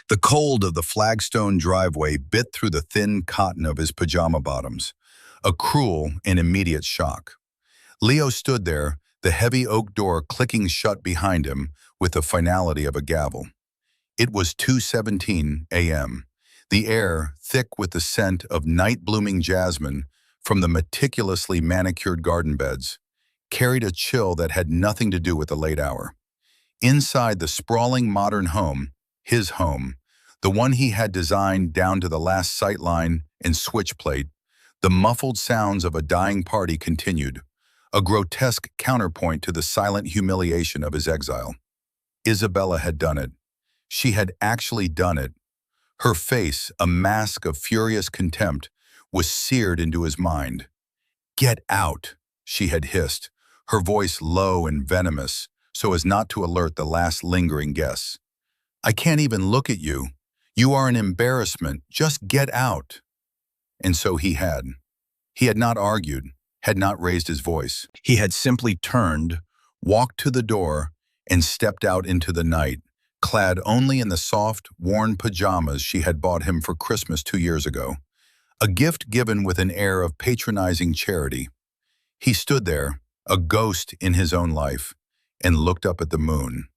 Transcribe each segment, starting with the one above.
The cold of the flagstone driveway bit through the thin cotton of his pajama bottoms, a cruel and immediate shock. Leo stood there, the heavy oak door clicking shut behind him with the finality of a gavel. It was 2:17 a.m., the air thick with the scent of night-blooming jasmine from the meticulously manicured garden beds, carried a chill that had nothing to do with the late hour. Inside the sprawling modern home, his home, the one he had designed down to the last sightline and switch plate, the muffled sounds of a dying party continued, a grotesque counterpoint to the silent humiliation of his exile. Isabella had done it. She had actually done it. Her face, a mask of furious contempt, was seared into his mind. "Get out," she had hissed, her voice low and venomous, so as not to alert the last lingering guests. "I can't even look at you. You are an embarrassment. Just get out." And so he had. He had not argued, had not raised his voice. He had simply turned, walked to the door, and stepped out into the night, clad only in the soft, worn pajamas she had bought him for Christmas 2 years ago, a gift given with an air of patronizing charity. He stood there, a ghost in his own life, and looked up at the moon.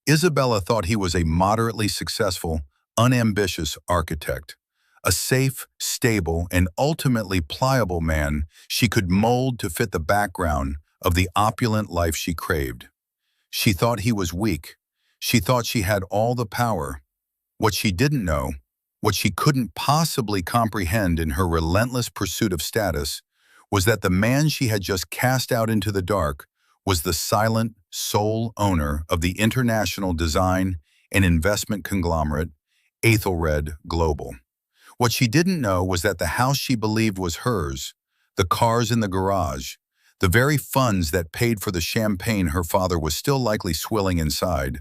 Isabella thought he was a moderately successful, unambitious architect, a safe, stable, and ultimately pliable man she could mold to fit the background of the opulent life she craved. She thought he was weak. She thought she had all the power. What she didn't know, what she couldn't possibly comprehend in her relentless pursuit of status, was that the man she had just cast out into the dark was the silent, sole owner of the international design and investment conglomerate, Aethelred Global. What she didn't know was that the house she believed was hers, the cars in the garage, the very funds that paid for the champagne her father was still likely swilling inside,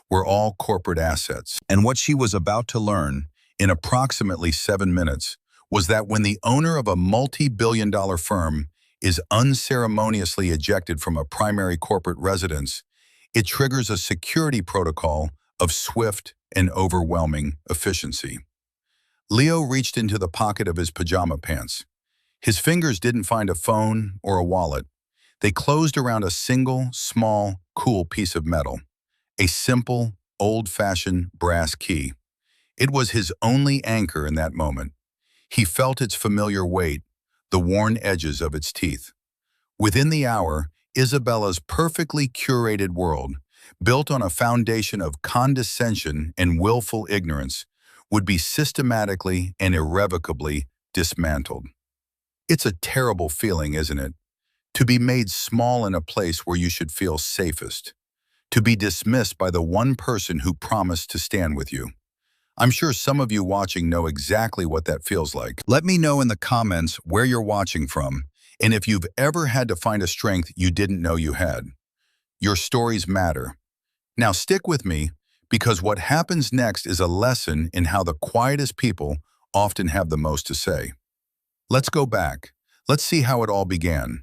were all corporate assets. And what she was about to learn, in approximately 7 minutes, was that when the owner of a multi-billion-dollar firm is unceremoniously ejected from a primary corporate residence, it triggers a security protocol of swift and overwhelming efficiency. Leo reached into the pocket of his pajama pants. His fingers didn't find a phone or a wallet. They closed around a single, small, cool piece of metal, a simple, old-fashioned brass key. It was his only anchor in that moment. He felt its familiar weight, the worn edges of its teeth. Within the hour, Isabella's perfectly curated world, built on a foundation of condescension and willful ignorance, would be systematically and irrevocably dismantled. It's a terrible feeling, isn't it? To be made small in a place where you should feel safest. To be dismissed by the one person who promised to stand with you. I'm sure some of you watching know exactly what that feels like. Let me know in the comments where you're watching from, and if you've ever had to find a strength you didn't know you had. Your stories matter. Now stick with me, because what happens next is a lesson in how the quietest people often have the most to say. Let's go back. Let's see how it all began.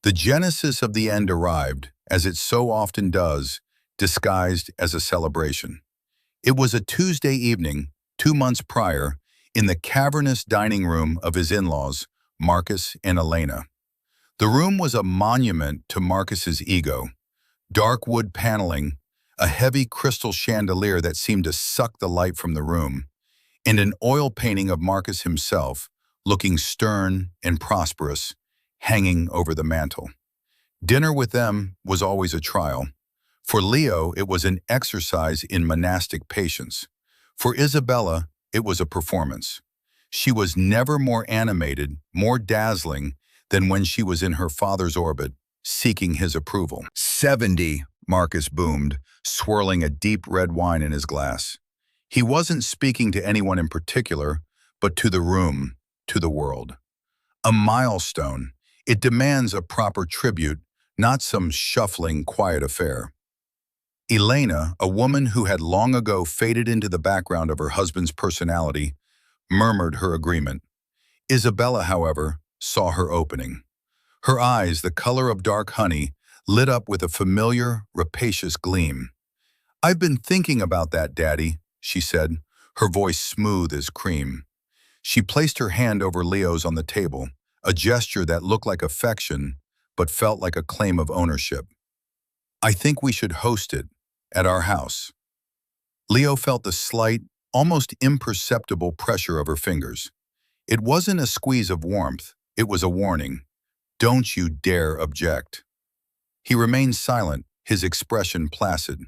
The genesis of the end arrived, as it so often does, disguised as a celebration. It was a Tuesday evening, 2 months prior, in the cavernous dining room of his in-laws, Marcus and Elena. The room was a monument to Marcus's ego. Dark wood paneling, a heavy crystal chandelier that seemed to suck the light from the room, and an oil painting of Marcus himself, looking stern and prosperous, hanging over the mantel. Dinner with them was always a trial. For Leo, it was an exercise in monastic patience. For Isabella, it was a performance. She was never more animated, more dazzling, than when she was in her father's orbit, seeking his approval. 70, Marcus boomed, swirling a deep red wine in his glass. He wasn't speaking to anyone in particular, but to the room, to the world. A milestone. It demands a proper tribute, not some shuffling, quiet affair. Elena, a woman who had long ago faded into the background of her husband's personality, murmured her agreement. Isabella, however, saw her opening. Her eyes, the color of dark honey, lit up with a familiar, rapacious gleam. "I've been thinking about that, Daddy," she said. her voice smooth as cream. She placed her hand over Leo's on the table, a gesture that looked like affection but felt like a claim of ownership. "I think we should host it at our house." Leo felt the slight, almost imperceptible pressure of her fingers. It wasn't a squeeze of warmth, it was a warning. "Don't you dare object." He remained silent, his expression placid.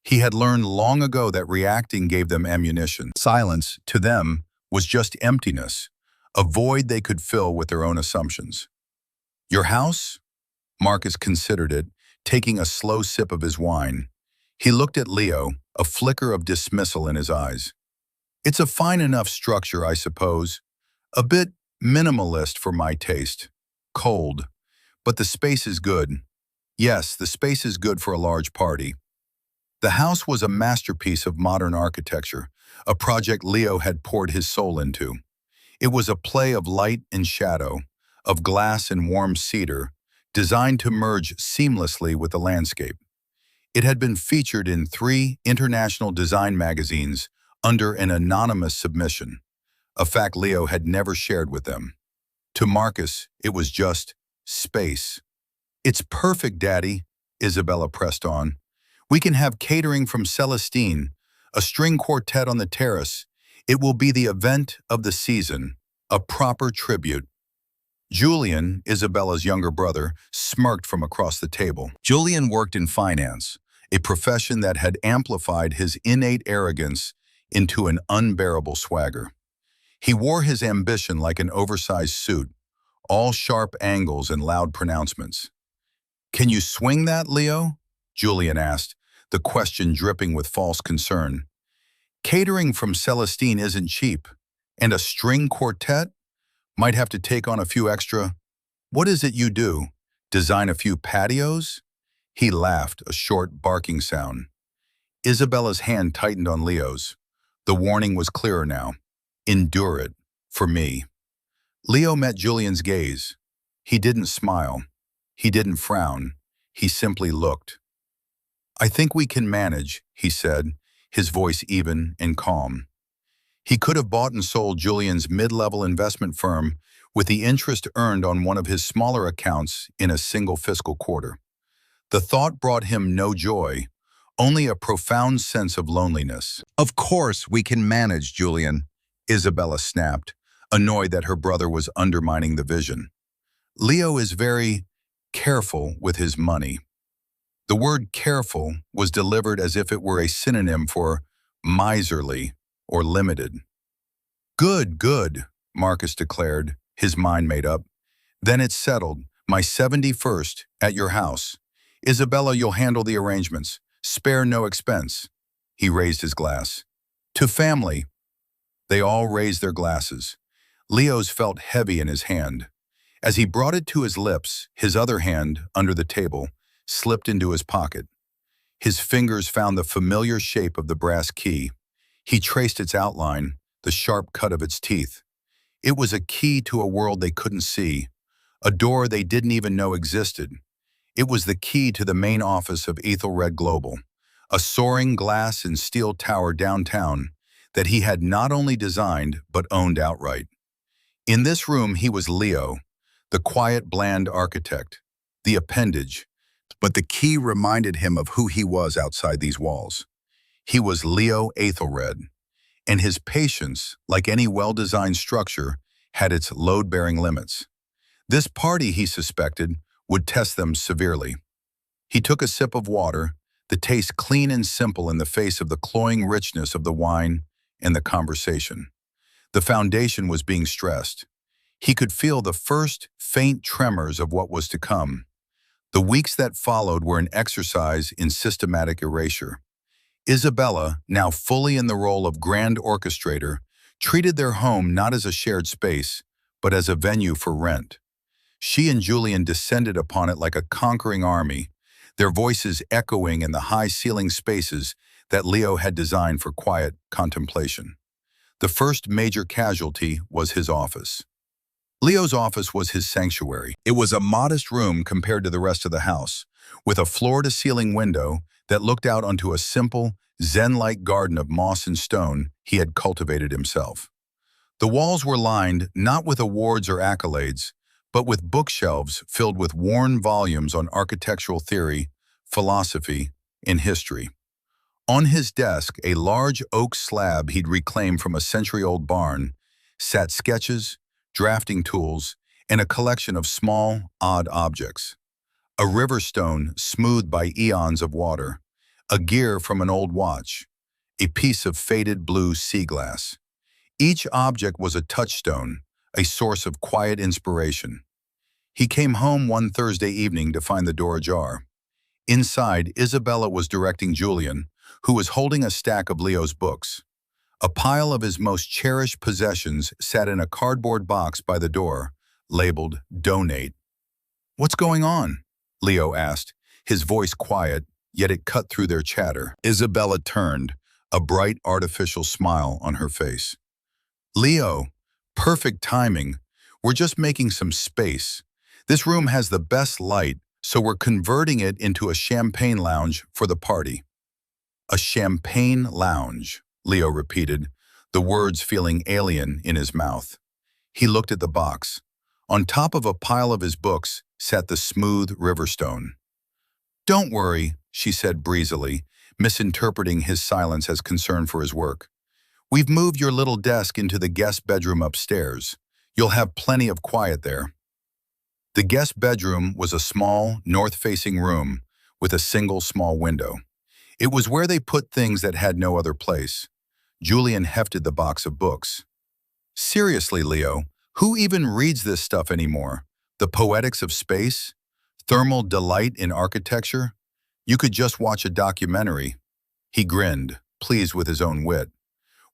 He had learned long ago that reacting gave them ammunition. Silence, to them, was just emptiness, a void they could fill with their own assumptions. "Your house?" Marcus considered it, taking a slow sip of his wine. He looked at Leo, a flicker of dismissal in his eyes. "It's a fine enough structure, I suppose. A bit minimalist for my taste. Cold. But the space is good. Yes, the space is good for a large party." The house was a masterpiece of modern architecture, a project Leo had poured his soul into. It was a play of light and shadow, of glass and warm cedar, designed to merge seamlessly with the landscape. It had been featured in 3 international design magazines under an anonymous submission, a fact Leo had never shared with them. To Marcus, it was just space. "It's perfect, Daddy," Isabella pressed on. "We can have catering from Celestine, a string quartet on the terrace. It will be the event of the season, a proper tribute." Julian, Isabella's younger brother, smirked from across the table. Julian worked in finance, a profession that had amplified his innate arrogance into an unbearable swagger. He wore his ambition like an oversized suit, all sharp angles and loud pronouncements. "Can you swing that, Leo?" Julian asked, the question dripping with false concern. "Catering from Celestine isn't cheap, and a string quartet might have to take on a few extra. What is it you do? Design a few patios?" He laughed, a short barking sound. Isabella's hand tightened on Leo's. The warning was clearer now. "Endure it, for me." Leo met Julian's gaze. He didn't smile. He didn't frown. He simply looked. "I think we can manage," he said, his voice even and calm. He could have bought and sold Julian's mid-level investment firm with the interest earned on one of his smaller accounts in a single fiscal quarter. The thought brought him no joy, only a profound sense of loneliness. "Of course we can manage, Julian," Isabella snapped, annoyed that her brother was undermining the vision. "Leo is very careful with his money." The word "careful" was delivered as if it were a synonym for miserly or limited. "Good, good," Marcus declared, his mind made up. "Then it's settled. My 71st at your house. Isabella, you'll handle the arrangements. Spare no expense." He raised his glass. "To family." They all raised their glasses. Leo's felt heavy in his hand. As he brought it to his lips, his other hand, under the table, slipped into his pocket. His fingers found the familiar shape of the brass key. He traced its outline, the sharp cut of its teeth. It was a key to a world they couldn't see, a door they didn't even know existed. It was the key to the main office of Ethelred Global, a soaring glass and steel tower downtown that he had not only designed but owned outright. In this room he was Leo, the quiet, bland architect, the appendage, but the key reminded him of who he was outside these walls. He was Leo Ethelred, and his patience, like any well-designed structure, had its load-bearing limits. This party, he suspected, would test them severely. He took a sip of water, the taste clean and simple in the face of the cloying richness of the wine and the conversation. The foundation was being stressed. He could feel the first faint tremors of what was to come. The weeks that followed were an exercise in systematic erasure. Isabella, now fully in the role of grand orchestrator, treated their home not as a shared space, but as a venue for rent. She and Julian descended upon it like a conquering army, their voices echoing in the high-ceiling spaces that Leo had designed for quiet contemplation. The first major casualty was his office. Leo's office was his sanctuary. It was a modest room compared to the rest of the house, with a floor-to-ceiling window that looked out onto a simple, zen-like garden of moss and stone he had cultivated himself. The walls were lined not with awards or accolades, but with bookshelves filled with worn volumes on architectural theory, philosophy, and history. On his desk, a large oak slab he'd reclaimed from a century-old barn, sat sketches, drafting tools, and a collection of small, odd objects. A river stone smoothed by eons of water, a gear from an old watch, a piece of faded blue sea glass. Each object was a touchstone, a source of quiet inspiration. He came home one Thursday evening to find the door ajar. Inside, Isabella was directing Julian, who was holding a stack of Leo's books. A pile of his most cherished possessions sat in a cardboard box by the door, labeled Donate. "What's going on?" Leo asked, his voice quiet, yet it cut through their chatter. Isabella turned, a bright artificial smile on her face. "Leo, perfect timing. We're just making some space. This room has the best light, so we're converting it into a champagne lounge for the party." "A champagne lounge," Leo repeated, the words feeling alien in his mouth. He looked at the box. On top of a pile of his books sat the smooth riverstone. "Don't worry," she said breezily, misinterpreting his silence as concern for his work. "We've moved your little desk into the guest bedroom upstairs. You'll have plenty of quiet there." The guest bedroom was a small, north-facing room with a single small window. It was where they put things that had no other place. Julian hefted the box of books. "Seriously, Leo, who even reads this stuff anymore? The poetics of space? Thermal delight in architecture? You could just watch a documentary." He grinned, pleased with his own wit.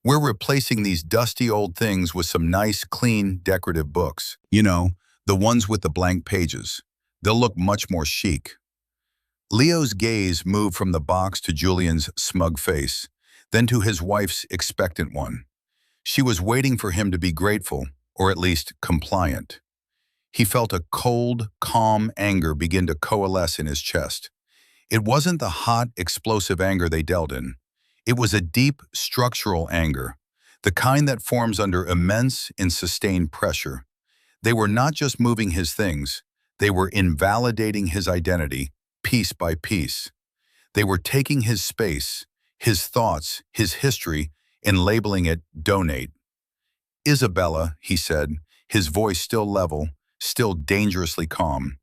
"We're replacing these dusty old things with some nice, clean, decorative books. You know, the ones with the blank pages. They'll look much more chic." Leo's gaze moved from the box to Julian's smug face, then to his wife's expectant one. She was waiting for him to be grateful, or at least compliant. He felt a cold, calm anger begin to coalesce in his chest. It wasn't the hot, explosive anger they dealt in. It was a deep, structural anger, the kind that forms under immense and sustained pressure. They were not just moving his things, they were invalidating his identity, piece by piece. They were taking his space, his thoughts, his history, and labeling it Donate. "Isabella," he said, his voice still level, still dangerously calm.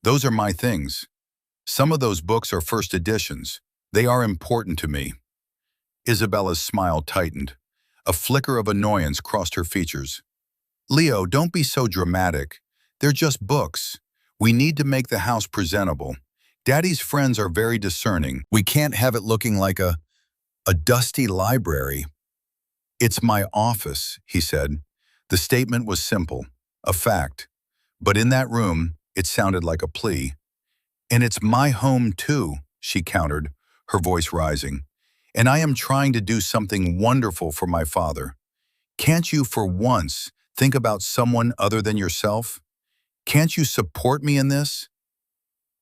"Those are my things. Some of those books are first editions. They are important to me." Isabella's smile tightened. A flicker of annoyance crossed her features. "Leo, don't be so dramatic. They're just books. We need to make the house presentable. Daddy's friends are very discerning. We can't have it looking like a dusty library." "It's my office," he said. The statement was simple, a fact. But in that room, it sounded like a plea. "And it's my home too," she countered, her voice rising. "And I am trying to do something wonderful for my father. Can't you, for once, think about someone other than yourself? Can't you support me in this?"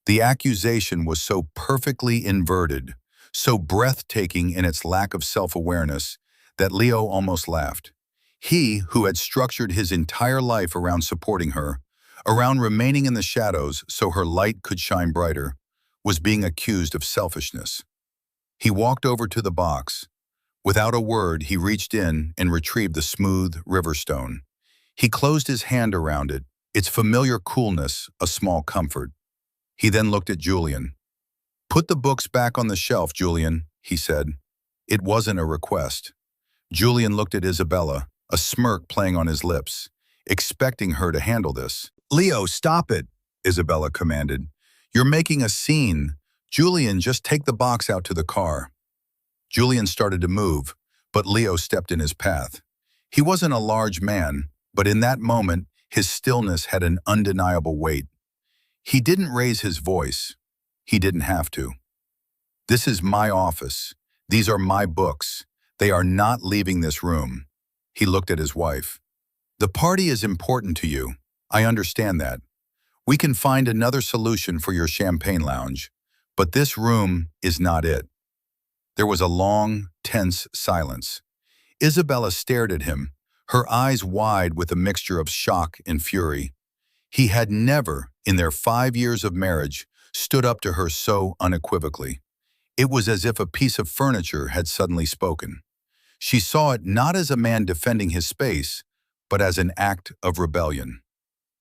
The accusation was so perfectly inverted, so breathtaking in its lack of self-awareness, that Leo almost laughed. He, who had structured his entire life around supporting her, around remaining in the shadows so her light could shine brighter, was being accused of selfishness. He walked over to the box. Without a word, he reached in and retrieved the smooth riverstone. He closed his hand around it, its familiar coolness a small comfort. He then looked at Julian. "Put the books back on the shelf, Julian," he said. It wasn't a request. Julian looked at Isabella, a smirk playing on his lips, expecting her to handle this. "Leo, stop it," Isabella commanded. "You're making a scene. Julian, just take the box out to the car." Julian started to move, but Leo stepped in his path. He wasn't a large man, but in that moment, his stillness had an undeniable weight. He didn't raise his voice. He didn't have to. "This is my office. These are my books. They are not leaving this room." He looked at his wife. "The party is important to you. I understand that. We can find another solution for your champagne lounge, but this room is not it." There was a long, tense silence. Isabella stared at him, her eyes wide with a mixture of shock and fury. He had never, in their 5 years of marriage, stood up to her so unequivocally. It was as if a piece of furniture had suddenly spoken. She saw it not as a man defending his space, but as an act of rebellion.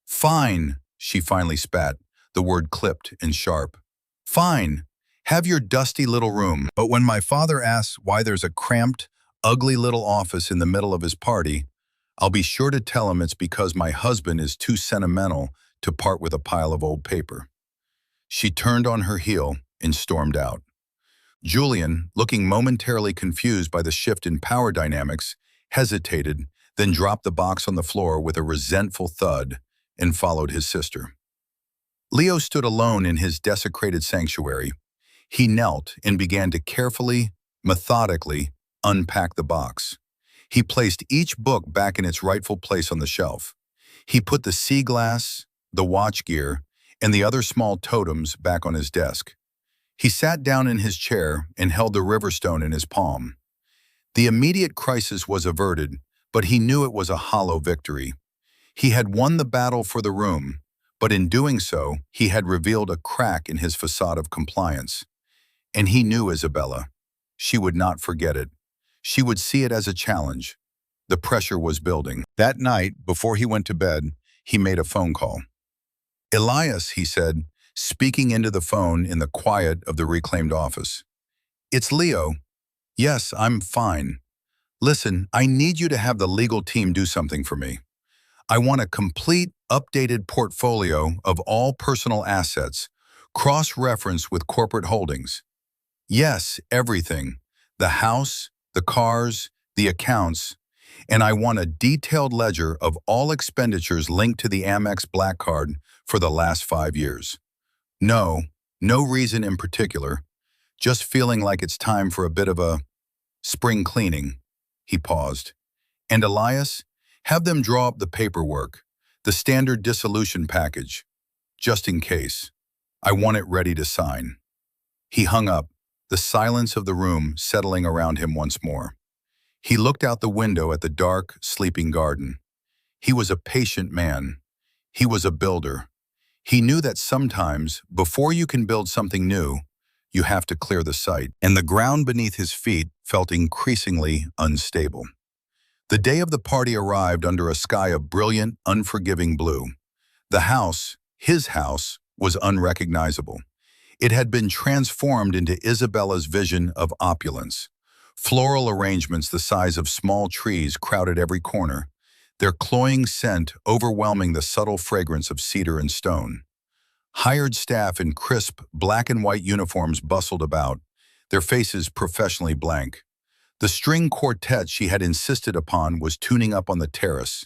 "Fine," she finally spat, the word clipped and sharp. "Fine. Have your dusty little room. But when my father asks why there's a cramped, ugly little office in the middle of his party, I'll be sure to tell him it's because my husband is too sentimental to part with a pile of old paper." She turned on her heel and stormed out. Julian, looking momentarily confused by the shift in power dynamics, hesitated, then dropped the box on the floor with a resentful thud and followed his sister. Leo stood alone in his desecrated sanctuary. He knelt and began to carefully, methodically, unpack the box. He placed each book back in its rightful place on the shelf. He put the sea glass, the watch gear, and the other small totems back on his desk. He sat down in his chair and held the riverstone in his palm. The immediate crisis was averted, but he knew it was a hollow victory. He had won the battle for the room, but in doing so, he had revealed a crack in his facade of compliance. And he knew Isabella. She would not forget it. She would see it as a challenge. The pressure was building. That night, before he went to bed, he made a phone call. "Elias," he said, speaking into the phone in the quiet of the reclaimed office. "It's Leo. Yes, I'm fine. Listen, I need you to have the legal team do something for me. I want a complete, updated portfolio of all personal assets, cross-referenced with corporate holdings. Yes, everything. The house, the cars, the accounts, and I want a detailed ledger of all expenditures linked to the Amex Black Card for the last 5 years. No reason in particular, just feeling like it's time for a bit of a spring cleaning." He paused. "And Elias, have them draw up the paperwork, the standard dissolution package, just in case. I want it ready to sign." He hung up, the silence of the room settling around him once more. He looked out the window at the dark, sleeping garden. He was a patient man. He was a builder. He knew that sometimes, before you can build something new, you have to clear the site, and the ground beneath his feet felt increasingly unstable. The day of the party arrived under a sky of brilliant, unforgiving blue. The house, his house, was unrecognizable. It had been transformed into Isabella's vision of opulence. Floral arrangements the size of small trees crowded every corner, their cloying scent overwhelming the subtle fragrance of cedar and stone. Hired staff in crisp, black and white uniforms bustled about, their faces professionally blank. The string quartet she had insisted upon was tuning up on the terrace,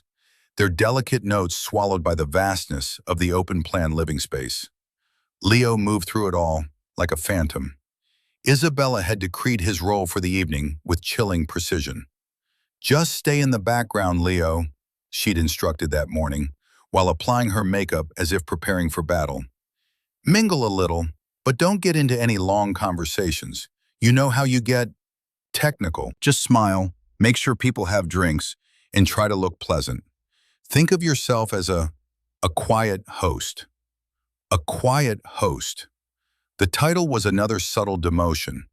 their delicate notes swallowed by the vastness of the open-plan living space. Leo moved through it all, like a phantom. Isabella had decreed his role for the evening with chilling precision. "Just stay in the background, Leo," she'd instructed that morning, while applying her makeup as if preparing for battle. "Mingle a little, but don't get into any long conversations. You know how you get technical. Just smile, make sure people have drinks, and try to look pleasant. Think of yourself as a quiet host." A quiet host. The title was another subtle demotion,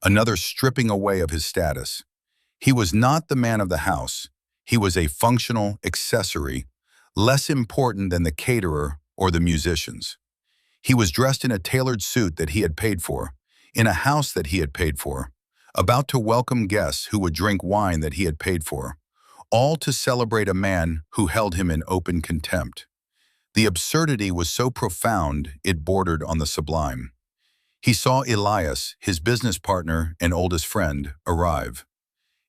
another stripping away of his status. He was not the man of the house. He was a functional accessory, less important than the caterer or the musicians. He was dressed in a tailored suit that he had paid for, in a house that he had paid for, about to welcome guests who would drink wine that he had paid for, all to celebrate a man who held him in open contempt. The absurdity was so profound it bordered on the sublime. He saw Elias, his business partner and oldest friend, arrive.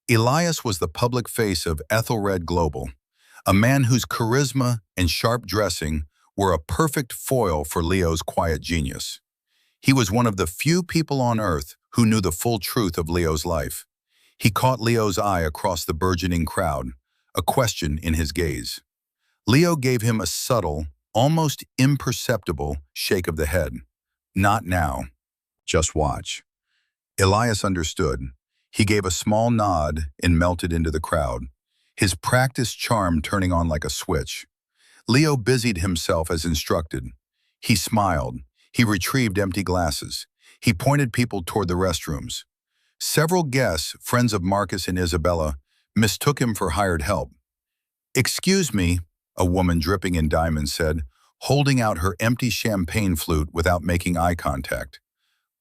Elias was the public face of Ethelred Global, a man whose charisma and sharp dressing were a perfect foil for Leo's quiet genius. He was one of the few people on Earth who knew the full truth of Leo's life. He caught Leo's eye across the burgeoning crowd, a question in his gaze. Leo gave him a subtle, almost imperceptible shake of the head. "Not now. Just watch." Elias understood. He gave a small nod and melted into the crowd, his practiced charm turning on like a switch. Leo busied himself as instructed. He smiled. He retrieved empty glasses. He pointed people toward the restrooms. Several guests, friends of Marcus and Isabella, mistook him for hired help. "Excuse me," a woman dripping in diamonds said, holding out her empty champagne flute without making eye contact.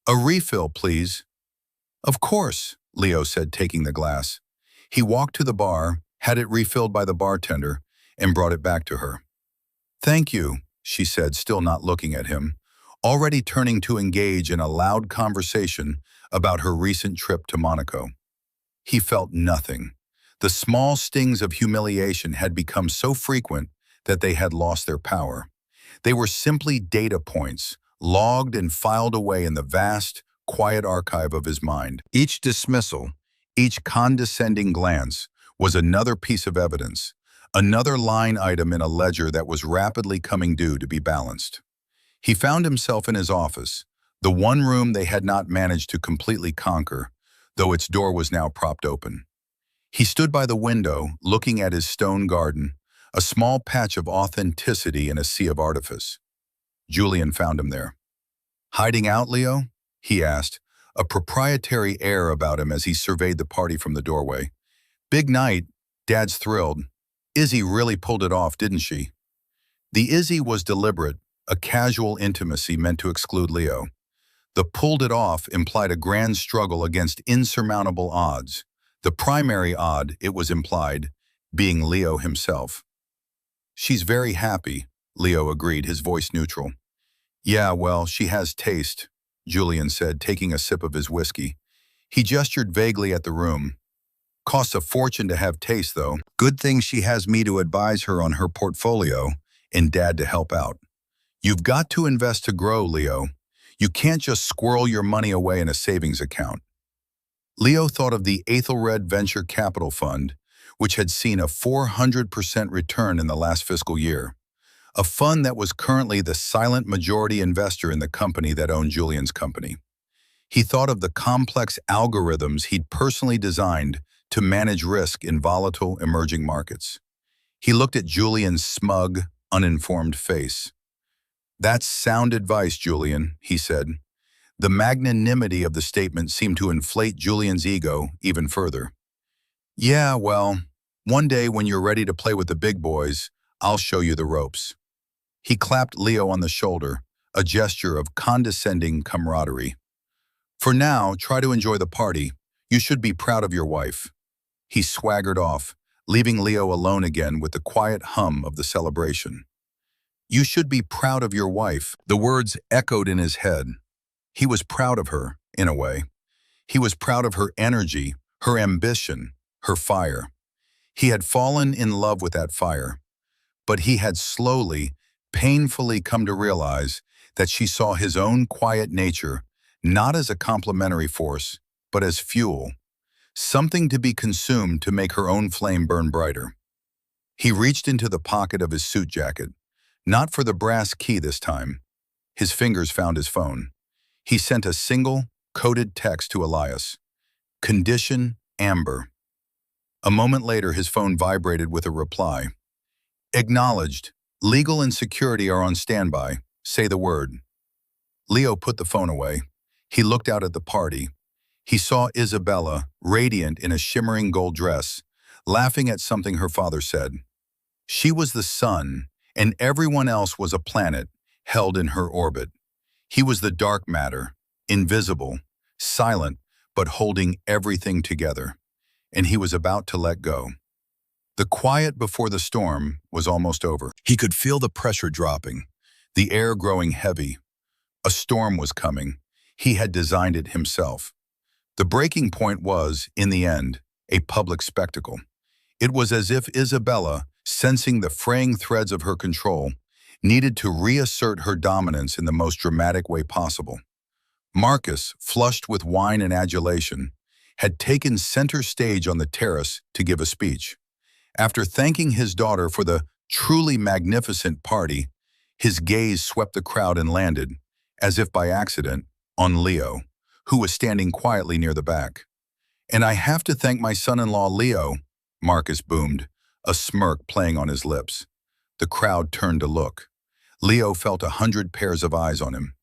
"A refill, please." "Of course," Leo said, taking the glass. He walked to the bar, had it refilled by the bartender, and brought it back to her. "Thank you," she said, still not looking at him, already turning to engage in a loud conversation about her recent trip to Monaco. He felt nothing. The small stings of humiliation had become so frequent that they had lost their power. They were simply data points, logged and filed away in the vast, quiet archive of his mind. Each dismissal, each condescending glance, was another piece of evidence, another line item in a ledger that was rapidly coming due to be balanced. He found himself in his office, the one room they had not managed to completely conquer, though its door was now propped open. He stood by the window, looking at his stone garden, a small patch of authenticity in a sea of artifice. Julian found him there. "Hiding out, Leo?" he asked, a proprietary air about him as he surveyed the party from the doorway. "Big night. Dad's thrilled. Izzy really pulled it off, didn't she?" The Izzy was deliberate, a casual intimacy meant to exclude Leo. The pulled it off implied a grand struggle against insurmountable odds, the primary odd, it was implied, being Leo himself. "She's very happy," Leo agreed, his voice neutral. "Yeah, well, she has taste," Julian said, taking a sip of his whiskey. He gestured vaguely at the room. "Costs a fortune to have taste, though. Good thing she has me to advise her on her portfolio and Dad to help out. You've got to invest to grow, Leo. You can't just squirrel your money away in a savings account." Leo thought of the Aethelred Venture Capital Fund, which had seen a 400% return in the last fiscal year, a fund that was currently the silent majority investor in the company that owned Julian's company. He thought of the complex algorithms he'd personally designed to manage risk in volatile emerging markets. He looked at Julian's smug, uninformed face. "That's sound advice, Julian," he said. The magnanimity of the statement seemed to inflate Julian's ego even further. "Yeah, well, one day when you're ready to play with the big boys, I'll show you the ropes." He clapped Leo on the shoulder, a gesture of condescending camaraderie. "For now, try to enjoy the party. You should be proud of your wife." He swaggered off, leaving Leo alone again with the quiet hum of the celebration. "You should be proud of your wife." The words echoed in his head. He was proud of her, in a way. He was proud of her energy, her ambition, her fire. He had fallen in love with that fire, but he had slowly, painfully come to realize that she saw his own quiet nature not as a complementary force, but as fuel, something to be consumed to make her own flame burn brighter. He reached into the pocket of his suit jacket, not for the brass key this time. His fingers found his phone. He sent a single, coded text to Elias. "Condition Amber." A moment later, his phone vibrated with a reply. "Acknowledged. Legal and security are on standby. Say the word." Leo put the phone away. He looked out at the party. He saw Isabella, radiant in a shimmering gold dress, laughing at something her father said. She was the sun, and everyone else was a planet held in her orbit. He was the dark matter, invisible, silent, but holding everything together, and he was about to let go. The quiet before the storm was almost over. He could feel the pressure dropping, the air growing heavy. A storm was coming. He had designed it himself. The breaking point was, in the end, a public spectacle. It was as if Isabella, sensing the fraying threads of her control, needed to reassert her dominance in the most dramatic way possible. Marcus, flushed with wine and adulation, had taken center stage on the terrace to give a speech. After thanking his daughter for the truly magnificent party, his gaze swept the crowd and landed, as if by accident, on Leo, who was standing quietly near the back. "And I have to thank my son-in-law Leo," Marcus boomed, a smirk playing on his lips. The crowd turned to look. Leo felt 100 pairs of eyes on him.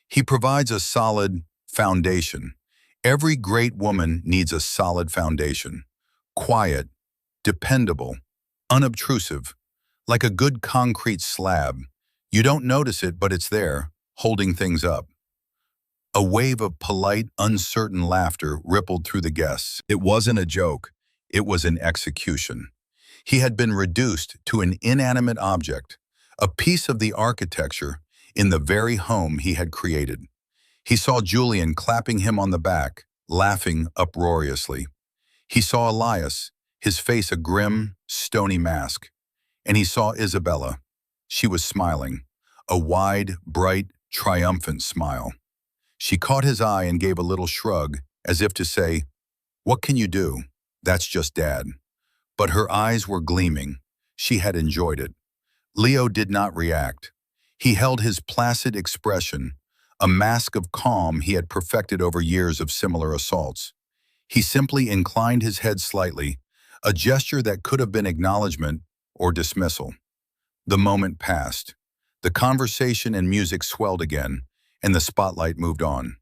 "He provides a solid foundation. Every great woman needs a solid foundation. Quiet, dependable, unobtrusive, like a good concrete slab. You don't notice it, but it's there, holding things up." A wave of polite, uncertain laughter rippled through the guests. It wasn't a joke. It was an execution. He had been reduced to an inanimate object, a piece of the architecture in the very home he had created. He saw Julian clapping him on the back, laughing uproariously. He saw Elias, his face a grim, stony mask. And he saw Isabella. She was smiling, a wide, bright, triumphant smile. She caught his eye and gave a little shrug, as if to say, "What can you do? That's just Dad." But her eyes were gleaming. She had enjoyed it. Leo did not react. He held his placid expression, a mask of calm he had perfected over years of similar assaults. He simply inclined his head slightly, a gesture that could have been acknowledgement or dismissal. The moment passed. The conversation and music swelled again, and the spotlight moved on.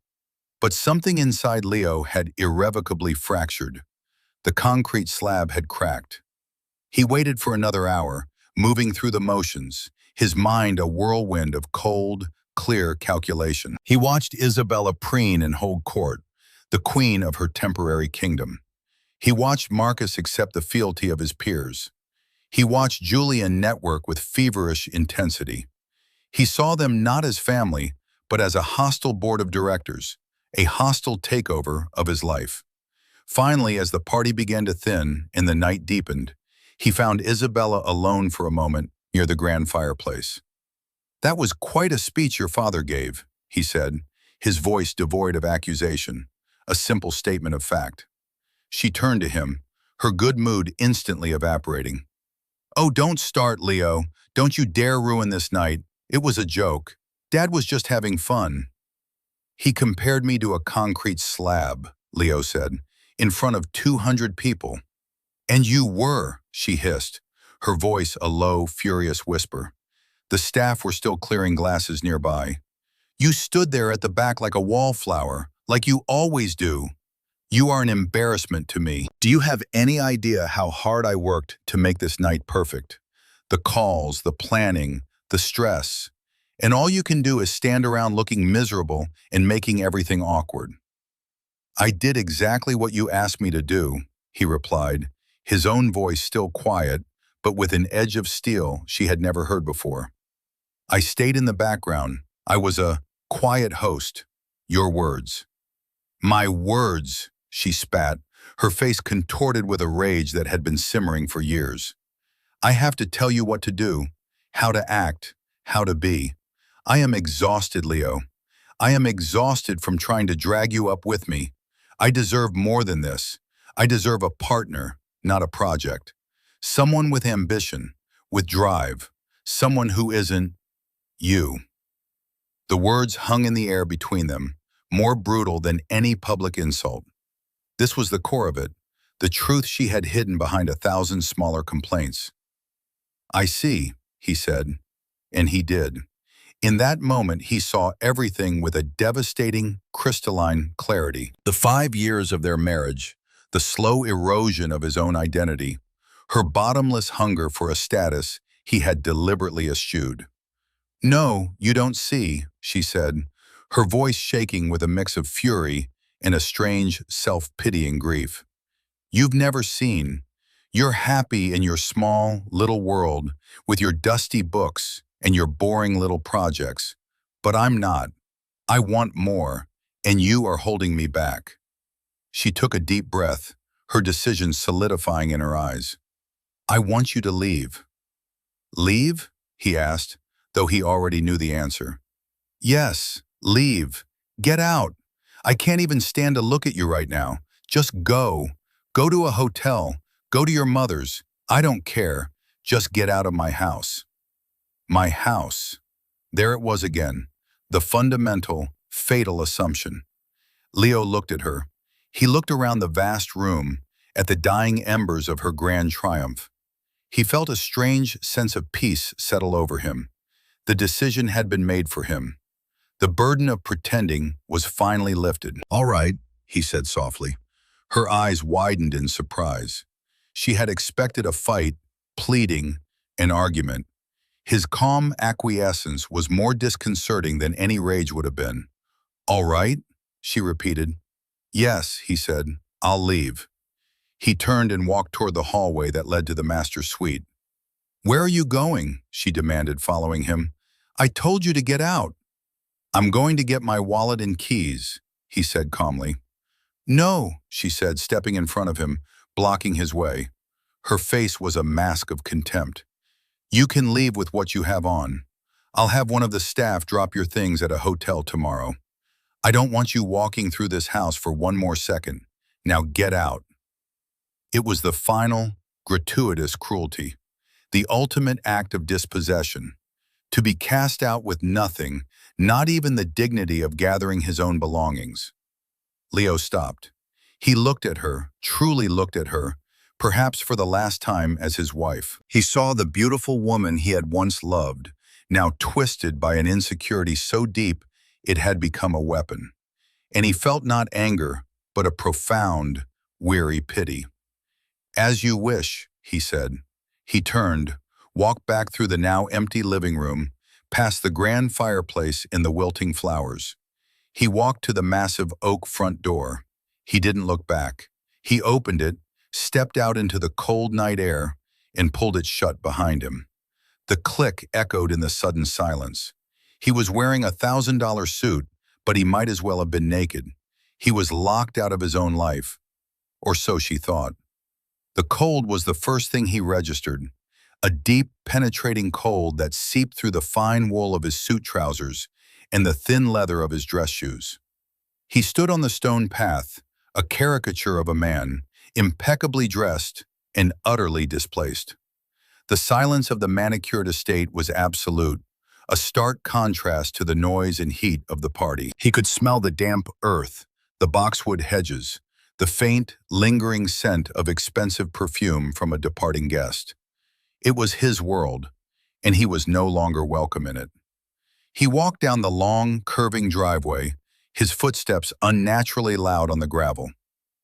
But something inside Leo had irrevocably fractured. The concrete slab had cracked. He waited for another hour, moving through the motions, his mind a whirlwind of cold, clear calculation. He watched Isabella preen and hold court, the queen of her temporary kingdom. He watched Marcus accept the fealty of his peers. He watched Julian network with feverish intensity. He saw them not as family, but as a hostile board of directors, a hostile takeover of his life. Finally, as the party began to thin and the night deepened, he found Isabella alone for a moment near the grand fireplace. "That was quite a speech your father gave," he said, his voice devoid of accusation, a simple statement of fact. She turned to him, her good mood instantly evaporating. "Oh, don't start, Leo. Don't you dare ruin this night. It was a joke. Dad was just having fun." "He compared me to a concrete slab," Leo said, "in front of 200 people. "And you were," she hissed, her voice a low, furious whisper. The staff were still clearing glasses nearby. "You stood there at the back like a wallflower, like you always do. You are an embarrassment to me. Do you have any idea how hard I worked to make this night perfect? The calls, the planning, the stress. And all you can do is stand around looking miserable and making everything awkward." "I did exactly what you asked me to do," he replied, his own voice still quiet, but with an edge of steel she had never heard before. "I stayed in the background. I was a quiet host. Your words." "My words," she spat, her face contorted with a rage that had been simmering for years. "I have to tell you what to do, how to act, how to be. I am exhausted, Leo. I am exhausted from trying to drag you up with me. I deserve more than this. I deserve a partner, not a project. Someone with ambition, with drive. Someone who isn't you." The words hung in the air between them, more brutal than any public insult. This was the core of it, the truth she had hidden behind 1,000 smaller complaints. "I see," he said, and he did. In that moment, he saw everything with a devastating, crystalline clarity. The 5 years of their marriage, the slow erosion of his own identity, her bottomless hunger for a status he had deliberately eschewed. "No, you don't see," she said, her voice shaking with a mix of fury and a strange, self-pitying grief. "You've never seen. You're happy in your small, little world with your dusty books and your boring little projects. But I'm not. I want more, and you are holding me back." She took a deep breath, her decision solidifying in her eyes. "I want you to leave." "Leave?" he asked, though he already knew the answer. "Yes, leave. Get out. I can't even stand to look at you right now. Just go. Go to a hotel. Go to your mother's. I don't care. Just get out of my house." My house. There it was again, the fundamental, fatal assumption. Leo looked at her. He looked around the vast room, at the dying embers of her grand triumph. He felt a strange sense of peace settle over him. The decision had been made for him. The burden of pretending was finally lifted. "All right," he said softly. Her eyes widened in surprise. She had expected a fight, pleading, an argument. His calm acquiescence was more disconcerting than any rage would have been. "All right?" she repeated. "Yes," he said. "I'll leave." He turned and walked toward the hallway that led to the master's suite. "Where are you going?" she demanded, following him. "I told you to get out." "I'm going to get my wallet and keys," he said calmly. "No," she said, stepping in front of him, blocking his way. Her face was a mask of contempt. "You can leave with what you have on. I'll have one of the staff drop your things at a hotel tomorrow. I don't want you walking through this house for one more second. Now get out." It was the final, gratuitous cruelty, the ultimate act of dispossession. To be cast out with nothing, not even the dignity of gathering his own belongings. Leo stopped. He looked at her, truly looked at her, perhaps for the last time as his wife. He saw the beautiful woman he had once loved, now twisted by an insecurity so deep it had become a weapon. And he felt not anger, but a profound, weary pity. "As you wish," he said. He turned, walked back through the now empty living room, past the grand fireplace in the wilting flowers. He walked to the massive oak front door. He didn't look back. He opened it, stepped out into the cold night air, and pulled it shut behind him. The click echoed in the sudden silence. He was wearing $1,000 suit, but he might as well have been naked. He was locked out of his own life. Or so she thought. The cold was the first thing he registered, a deep, penetrating cold that seeped through the fine wool of his suit trousers and the thin leather of his dress shoes. He stood on the stone path, a caricature of a man, impeccably dressed and utterly displaced. The silence of the manicured estate was absolute, a stark contrast to the noise and heat of the party. He could smell the damp earth, the boxwood hedges, the faint, lingering scent of expensive perfume from a departing guest. It was his world, and he was no longer welcome in it. He walked down the long, curving driveway, his footsteps unnaturally loud on the gravel.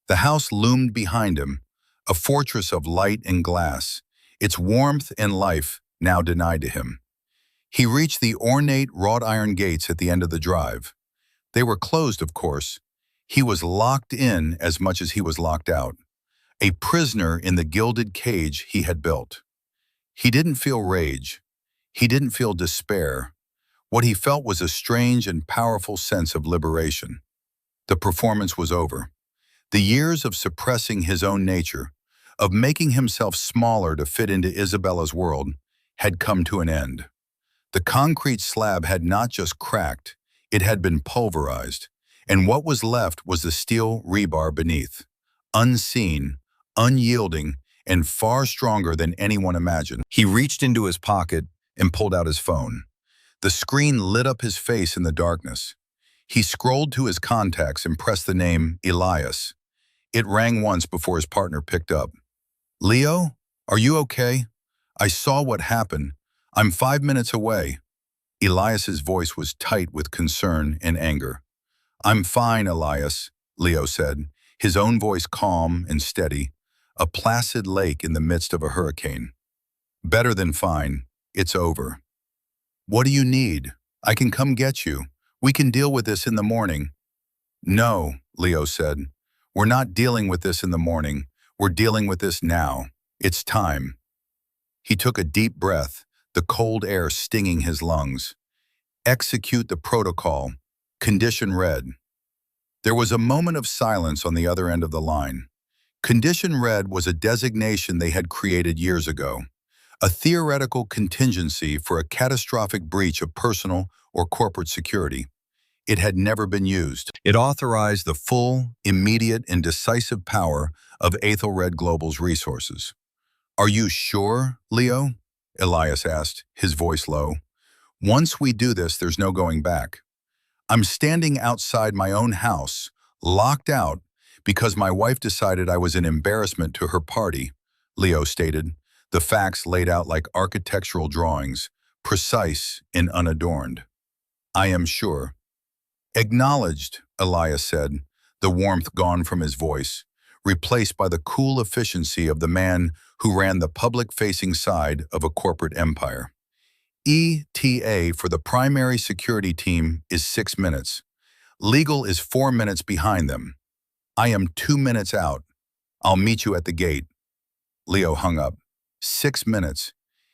The house loomed behind him, a fortress of light and glass, its warmth and life now denied to him. He reached the ornate wrought iron gates at the end of the drive. They were closed, of course. He was locked in as much as he was locked out, a prisoner in the gilded cage he had built. He didn't feel rage. He didn't feel despair. What he felt was a strange and powerful sense of liberation. The performance was over. The years of suppressing his own nature, of making himself smaller to fit into Isabella's world, had come to an end. The concrete slab had not just cracked, it had been pulverized, and what was left was the steel rebar beneath, unseen, unyielding, and far stronger than anyone imagined. He reached into his pocket and pulled out his phone. The screen lit up his face in the darkness. He scrolled to his contacts and pressed the name Elias. It rang once before his partner picked up. "Leo, are you okay? I saw what happened. I'm 5 minutes away." Elias's voice was tight with concern and anger. "I'm fine, Elias," Leo said, his own voice calm and steady, a placid lake in the midst of a hurricane. "Better than fine. It's over." "What do you need? I can come get you. We can deal with this in the morning." "No," Leo said. "We're not dealing with this in the morning. We're dealing with this now. It's time." He took a deep breath, the cold air stinging his lungs. "Execute the protocol. Condition red." There was a moment of silence on the other end of the line. Condition red was a designation they had created years ago, a theoretical contingency for a catastrophic breach of personal or corporate security. It had never been used. It authorized the full, immediate, and decisive power of Aethelred Global's resources. "Are you sure, Leo?" Elias asked, his voice low. "Once we do this, there's no going back. I'm standing outside my own house, Locked out because my wife decided I was an embarrassment to her party, Leo stated, the facts laid out like architectural drawings, precise and unadorned. I am sure. Acknowledged, Elias said, the warmth gone from his voice, replaced by the cool efficiency of the man who ran the public-facing side of a corporate empire. ETA for the primary security team is 6 minutes. Legal is 4 minutes behind them. I am 2 minutes out. I'll meet you at the gate. Leo hung up. 6 minutes.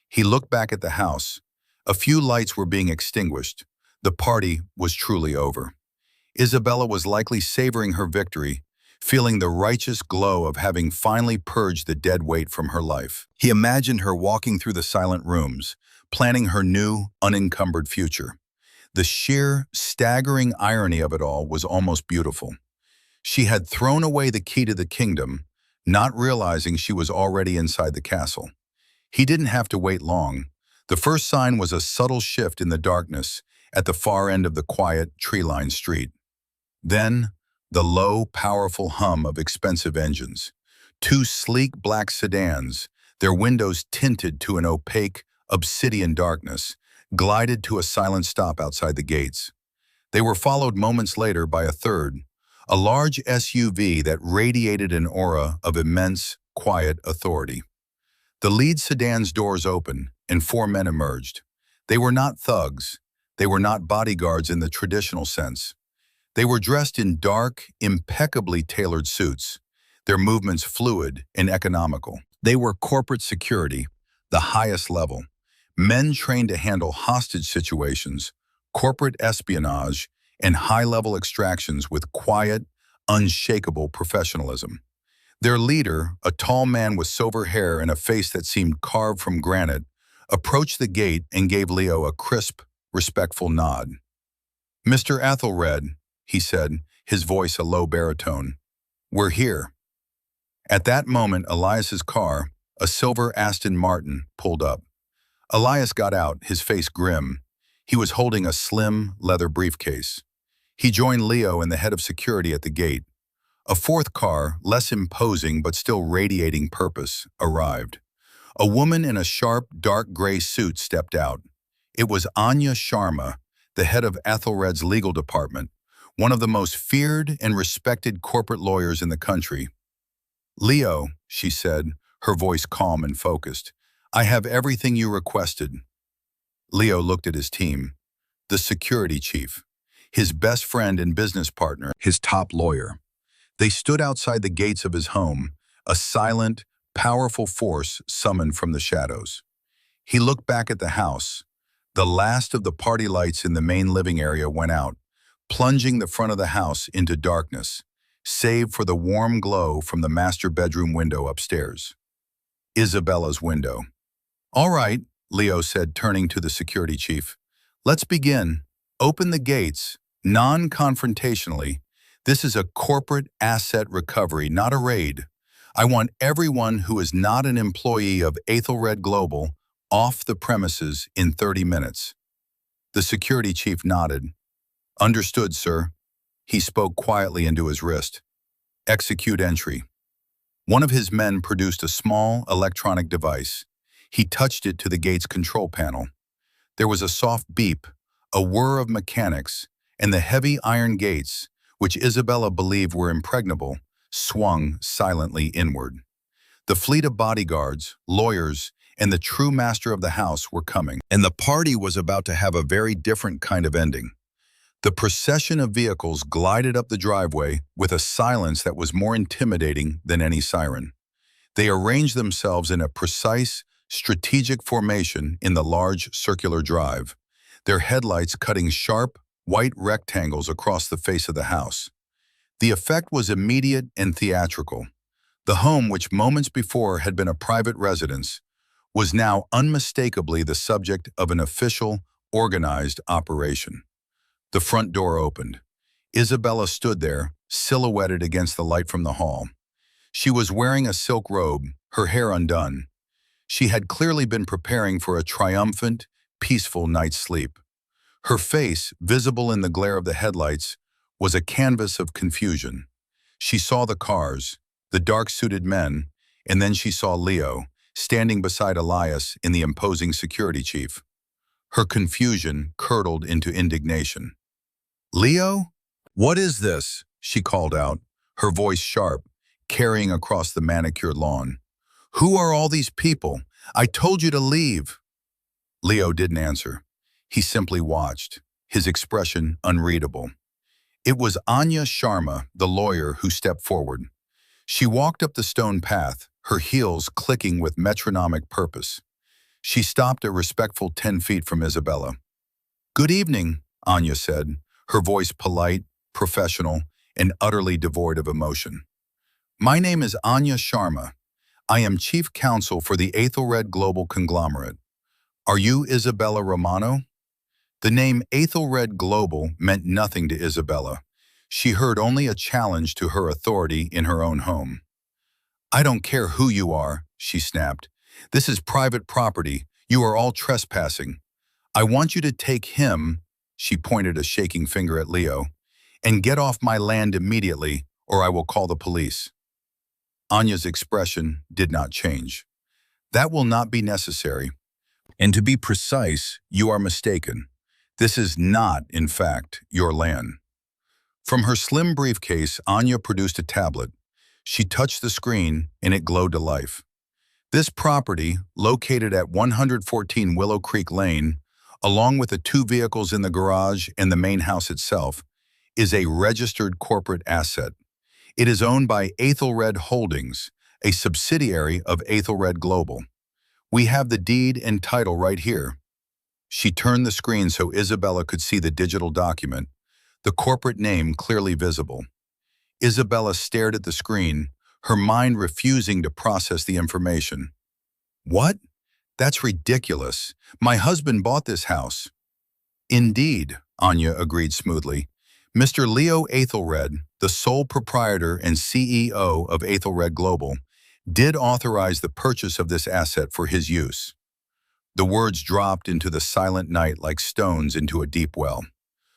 He looked back at the house. A few lights were being extinguished. The party was truly over. Isabella was likely savoring her victory, feeling the righteous glow of having finally purged the dead weight from her life. He imagined her walking through the silent rooms, planning her new, unencumbered future. The sheer, staggering irony of it all was almost beautiful. She had thrown away the key to the kingdom, not realizing she was already inside the castle. He didn't have to wait long. The first sign was a subtle shift in the darkness at the far end of the quiet, tree-lined street. Then, the low, powerful hum of expensive engines. 2 sleek black sedans, their windows tinted to an opaque, obsidian darkness, glided to a silent stop outside the gates. They were followed moments later by a third, a large SUV that radiated an aura of immense, quiet authority. The lead sedan's doors opened, and 4 men emerged. They were not thugs. They were not bodyguards in the traditional sense. They were dressed in dark, impeccably tailored suits, their movements fluid and economical. They were corporate security, the highest level. Men trained to handle hostage situations, corporate espionage, and high-level extractions with quiet, unshakable professionalism. Their leader, a tall man with silver hair and a face that seemed carved from granite, approached the gate and gave Leo a crisp, respectful nod. "Mr. Ethelred," he said, his voice a low baritone, "we're here." At that moment, Elias's car, a silver Aston Martin, pulled up. Elias got out, his face grim. He was holding a slim, leather briefcase. He joined Leo and the head of security at the gate. A fourth car, less imposing but still radiating purpose, arrived. A woman in a sharp, dark gray suit stepped out. It was Anya Sharma, the head of Ethelred's legal department, one of the most feared and respected corporate lawyers in the country. "Leo," she said, her voice calm and focused, "I have everything you requested." Leo looked at his team. The security chief, his best friend and business partner, his top lawyer. They stood outside the gates of his home, a silent, powerful force summoned from the shadows. He looked back at the house. The last of the party lights in the main living area went out, plunging the front of the house into darkness, save for the warm glow from the master bedroom window upstairs. Isabella's window. "All right," Leo said, turning to the security chief. "Let's begin. Open the gates, non-confrontationally. This is a corporate asset recovery, not a raid. I want everyone who is not an employee of Ethelred Global off the premises in 30 minutes. The security chief nodded. "Understood, sir." He spoke quietly into his wrist. "Execute entry." One of his men produced a small electronic device. He touched it to the gate's control panel. There was a soft beep, a whir of mechanics, and the heavy iron gates, which Isabella believed were impregnable, swung silently inward. The fleet of bodyguards, lawyers, and the true master of the house were coming, and the party was about to have a very different kind of ending. The procession of vehicles glided up the driveway with a silence that was more intimidating than any siren. They arranged themselves in a precise, strategic formation in the large circular drive, their headlights cutting sharp, white rectangles across the face of the house. The effect was immediate and theatrical. The home, which moments before had been a private residence, was now unmistakably the subject of an official, organized operation. The front door opened. Isabella stood there, silhouetted against the light from the hall. She was wearing a silk robe, her hair undone. She had clearly been preparing for a triumphant, peaceful night's sleep. Her face, visible in the glare of the headlights, was a canvas of confusion. She saw the cars, the dark-suited men, and then she saw Leo, standing beside Elias in the imposing security chief. Her confusion curdled into indignation. "Leo? What is this?" she called out, her voice sharp, carrying across the manicured lawn. "Who are all these people? I told you to leave." Leo didn't answer. He simply watched, his expression unreadable. It was Anya Sharma, the lawyer, who stepped forward. She walked up the stone path, her heels clicking with metronomic purpose. She stopped a respectful 10 feet from Isabella. "Good evening," Anya said, her voice polite, professional, and utterly devoid of emotion. "My name is Anya Sharma. I am chief counsel for the Aethelred Global Conglomerate. Are you Isabella Romano?" The name Aethelred Global meant nothing to Isabella. She heard only a challenge to her authority in her own home. "I don't care who you are," she snapped. "This is private property. You are all trespassing. I want you to take him," she pointed a shaking finger at Leo, "and get off my land immediately, or I will call the police." Anya's expression did not change. "That will not be necessary. And to be precise, you are mistaken. This is not, in fact, your land." From her slim briefcase, Anya produced a tablet. She touched the screen, and it glowed to life. "This property, located at 114 Willow Creek Lane, along with the 2 vehicles in the garage and the main house itself, is a registered corporate asset. It is owned by Aethelred Holdings, a subsidiary of Aethelred Global. We have the deed and title right here." She turned the screen so Isabella could see the digital document, the corporate name clearly visible. Isabella stared at the screen, her mind refusing to process the information. "What? That's ridiculous. My husband bought this house." "Indeed," Anya agreed smoothly. "Mr. Leo Aethelred, the sole proprietor and CEO of Aethelred Global, did authorize the purchase of this asset for his use." The words dropped into the silent night like stones into a deep well.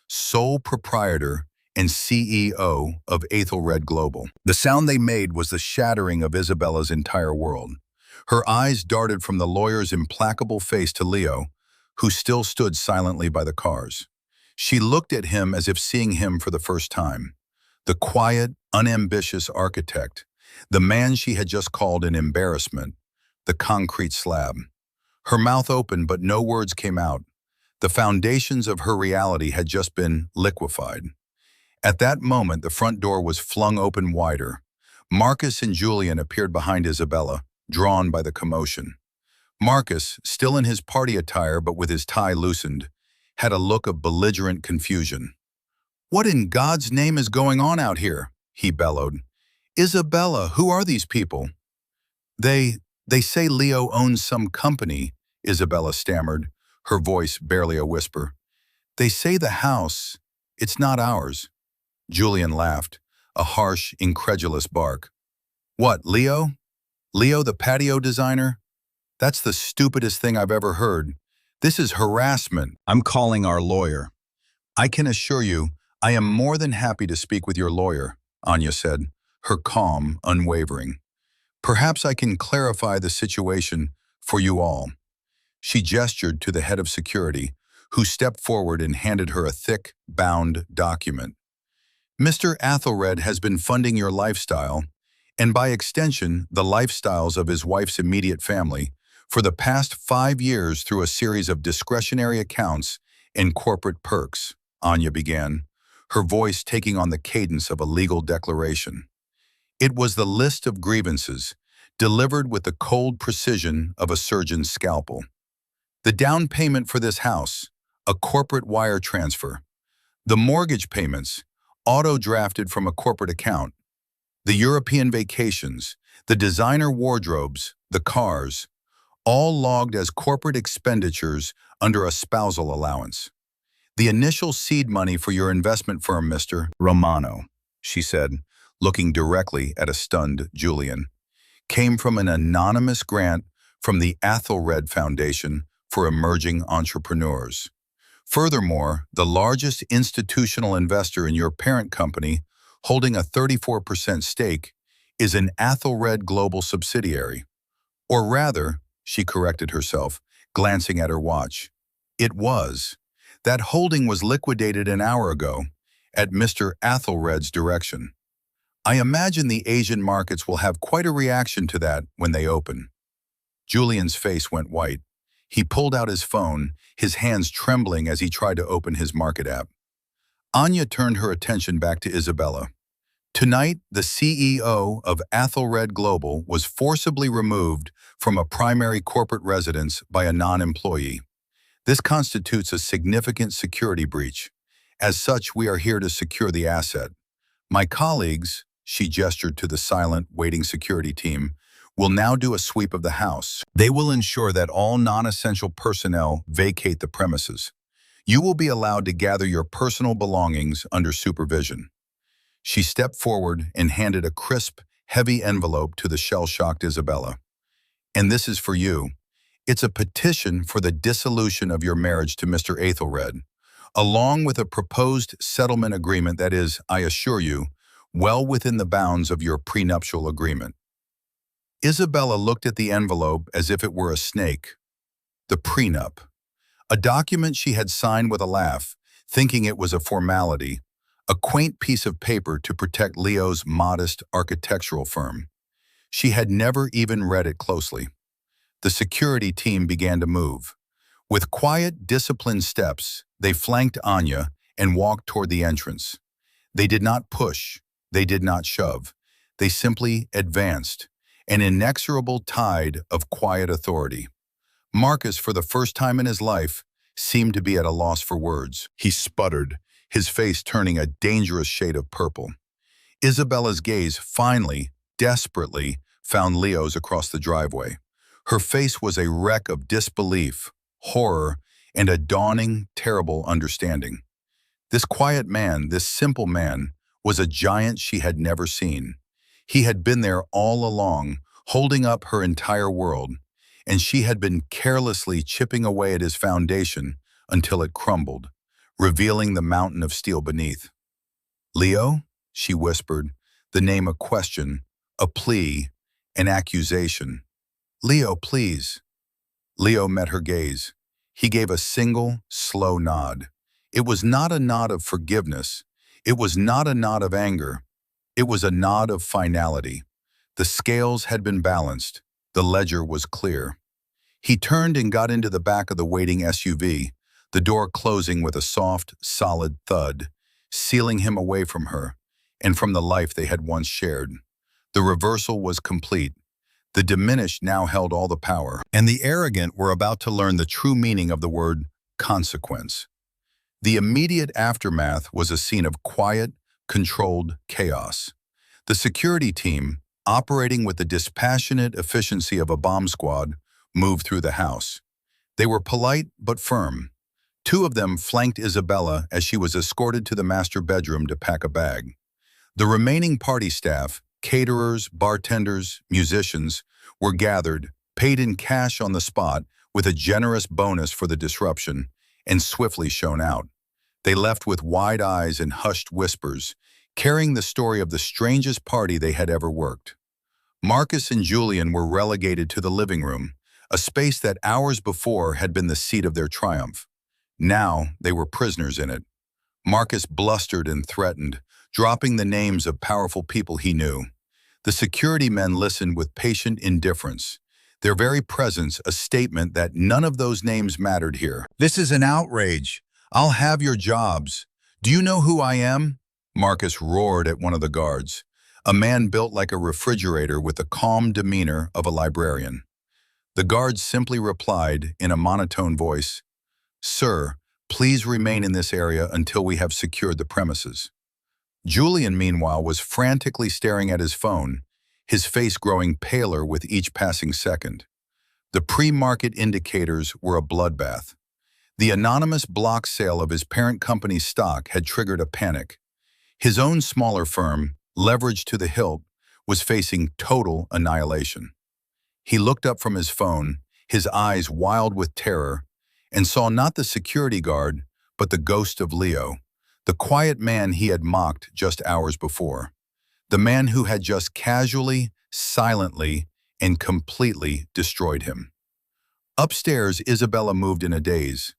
Sole proprietor and CEO of Aethelred Global. The sound they made was the shattering of Isabella's entire world. Her eyes darted from the lawyer's implacable face to Leo, who still stood silently by the cars. She looked at him as if seeing him for the first time. The quiet, unambitious architect, the man she had just called an embarrassment, the concrete slab. Her mouth opened, but no words came out. The foundations of her reality had just been liquefied. At that moment, the front door was flung open wider. Marcus and Julian appeared behind Isabella, drawn by the commotion. Marcus, still in his party attire but with his tie loosened, had a look of belligerent confusion. "What in God's name is going on out here?" he bellowed. "Isabella, who are these people?" They say Leo owns some company," Isabella stammered, her voice barely a whisper. "They say the house, it's not ours." Julian laughed, a harsh, incredulous bark. "What, Leo? Leo the patio designer? That's the stupidest thing I've ever heard. This is harassment. I'm calling our lawyer." "I can assure you, I am more than happy to speak with your lawyer," Anya said, her calm unwavering. "Perhaps I can clarify the situation for you all." She gestured to the head of security, who stepped forward and handed her a thick, bound document. "Mr. Aethelred has been funding your lifestyle, and by extension, the lifestyles of his wife's immediate family, for the past 5 years through a series of discretionary accounts and corporate perks," Anya began, her voice taking on the cadence of a legal declaration. It was the list of grievances, delivered with the cold precision of a surgeon's scalpel. The down payment for this house, a corporate wire transfer. The mortgage payments, auto-drafted from a corporate account. The European vacations, the designer wardrobes, the cars, all logged as corporate expenditures under a spousal allowance. "The initial seed money for your investment firm, Mr. Romano," she said, looking directly at a stunned Julian, "came from an anonymous grant from the Aethelred Foundation for Emerging Entrepreneurs. Furthermore, the largest institutional investor in your parent company, holding a 34% stake, is an Athelred global subsidiary. Or rather, she corrected herself, glancing at her watch. It was. That holding was liquidated an hour ago, at Mr. Athelred's direction. I imagine the Asian markets will have quite a reaction to that when they open. Julian's face went white. He pulled out his phone, his hands trembling as he tried to open his market app. Anya turned her attention back to Isabella. Tonight, the CEO of Athelred Global was forcibly removed from a primary corporate residence by a non-employee. This constitutes a significant security breach. As such, we are here to secure the asset. My colleagues, she gestured to the silent, waiting security team, will now do a sweep of the house. They will ensure that all non-essential personnel vacate the premises. You will be allowed to gather your personal belongings under supervision. She stepped forward and handed a crisp, heavy envelope to the shell-shocked Isabella. And this is for you. It's a petition for the dissolution of your marriage to Mr. Athelred, along with a proposed settlement agreement that is, I assure you, well within the bounds of your prenuptial agreement. Isabella looked at the envelope as if it were a snake. The prenup. A document she had signed with a laugh, thinking it was a formality, a quaint piece of paper to protect Leo's modest architectural firm. She had never even read it closely. The security team began to move. With quiet, disciplined steps, they flanked Anya and walked toward the entrance. They did not push. They did not shove. They simply advanced, an inexorable tide of quiet authority. Marcus, for the first time in his life, seemed to be at a loss for words. He sputtered, his face turning a dangerous shade of purple. Isabella's gaze finally, desperately, found Leo's across the driveway. Her face was a wreck of disbelief, horror, and a dawning, terrible understanding. This quiet man, this simple man, was a giant she had never seen. He had been there all along, holding up her entire world, and she had been carelessly chipping away at his foundation until it crumbled, revealing the mountain of steel beneath. "Leo?" she whispered, the name a question, a plea, an accusation. "Leo, please." Leo met her gaze. He gave a single, slow nod. It was not a nod of forgiveness. It was not a nod of anger. It was a nod of finality. The scales had been balanced. The ledger was clear. He turned and got into the back of the waiting SUV, the door closing with a soft, solid thud, sealing him away from her, and from the life they had once shared. The reversal was complete. The diminished now held all the power, and the arrogant were about to learn the true meaning of the word consequence. The immediate aftermath was a scene of quiet, controlled chaos. The security team, operating with the dispassionate efficiency of a bomb squad, moved through the house. They were polite but firm. Two of them flanked Isabella as she was escorted to the master bedroom to pack a bag. The remaining party staff, caterers, bartenders, musicians, were gathered, paid in cash on the spot with a generous bonus for the disruption, and swiftly shown out. They left with wide eyes and hushed whispers, carrying the story of the strangest party they had ever worked. Marcus and Julian were relegated to the living room, a space that hours before had been the seat of their triumph. Now they were prisoners in it. Marcus blustered and threatened, dropping the names of powerful people he knew. The security men listened with patient indifference, their very presence a statement that none of those names mattered here. "This is an outrage. I'll have your jobs. Do you know who I am?" Marcus roared at one of the guards, a man built like a refrigerator with the calm demeanor of a librarian. The guard simply replied in a monotone voice, "Sir, please remain in this area until we have secured the premises." Julian, meanwhile, was frantically staring at his phone, his face growing paler with each passing second. The pre-market indicators were a bloodbath. The anonymous block sale of his parent company's stock had triggered a panic. His own smaller firm, leveraged to the hilt, was facing total annihilation. He looked up from his phone, his eyes wild with terror, and saw not the security guard, but the ghost of Leo, the quiet man he had mocked just hours before, the man who had just casually, silently, and completely destroyed him. Upstairs, Isabella moved in a daze.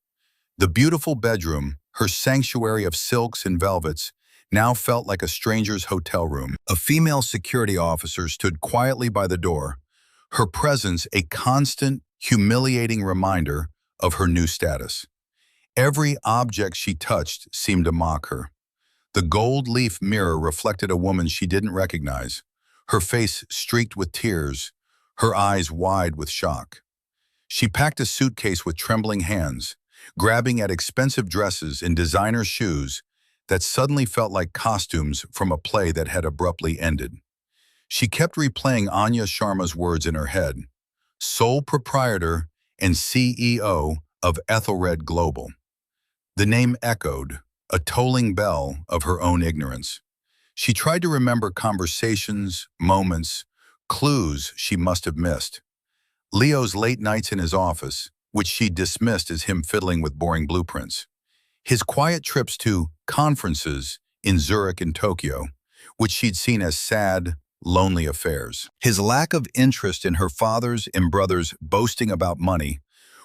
The beautiful bedroom, her sanctuary of silks and velvets, now felt like a stranger's hotel room. A female security officer stood quietly by the door, her presence a constant, humiliating reminder of her new status. Every object she touched seemed to mock her. The gold leaf mirror reflected a woman she didn't recognize, her face streaked with tears, her eyes wide with shock. She packed a suitcase with trembling hands, grabbing at expensive dresses and designer shoes that suddenly felt like costumes from a play that had abruptly ended. She kept replaying Anya Sharma's words in her head, sole proprietor and CEO of Ethelred Global. The name echoed, a tolling bell of her own ignorance. She tried to remember conversations, moments, clues she must have missed. Leo's late nights in his office, which she dismissed as him fiddling with boring blueprints. His quiet trips to conferences in Zurich and Tokyo, which she'd seen as sad, lonely affairs. His lack of interest in her father's and brother's boasting about money,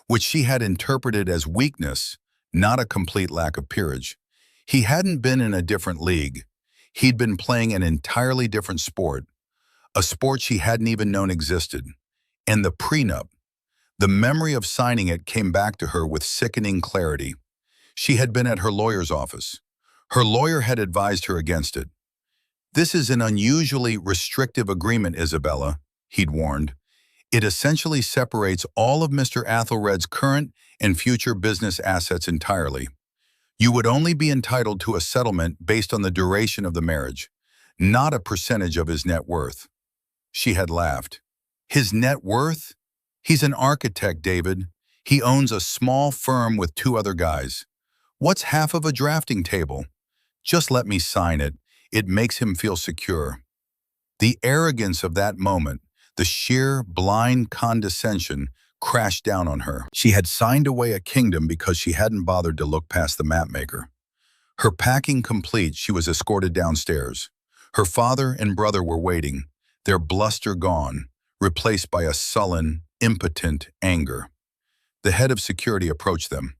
which she had interpreted as weakness, not a complete lack of peerage. He hadn't been in a different league. He'd been playing an entirely different sport, a sport she hadn't even known existed. And the prenup, the memory of signing it came back to her with sickening clarity. She had been at her lawyer's office. Her lawyer had advised her against it. "This is an unusually restrictive agreement, Isabella," he'd warned. "It essentially separates all of Mr. Athelred's current and future business assets entirely. You would only be entitled to a settlement based on the duration of the marriage, not a percentage of his net worth." She had laughed. "His net worth? He's an architect, David. He owns a small firm with two other guys. What's half of a drafting table? Just let me sign it. It makes him feel secure." The arrogance of that moment, the sheer, blind condescension, crashed down on her. She had signed away a kingdom because she hadn't bothered to look past the mapmaker. Her packing complete, she was escorted downstairs. Her father and brother were waiting, their bluster gone, replaced by a sullen, impotent anger. The head of security approached them.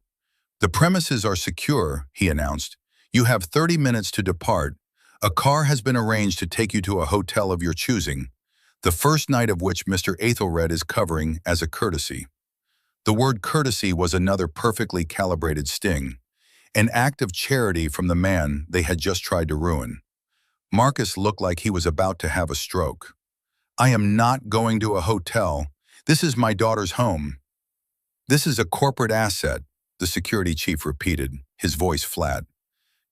"The premises are secure," he announced. "You have 30 minutes to depart. A car has been arranged to take you to a hotel of your choosing, the first night of which Mr. Athelred is covering as a courtesy." The word courtesy was another perfectly calibrated sting, an act of charity from the man they had just tried to ruin. Marcus looked like he was about to have a stroke. "I am not going to a hotel. This is my daughter's home." "This is a corporate asset," the security chief repeated, his voice flat.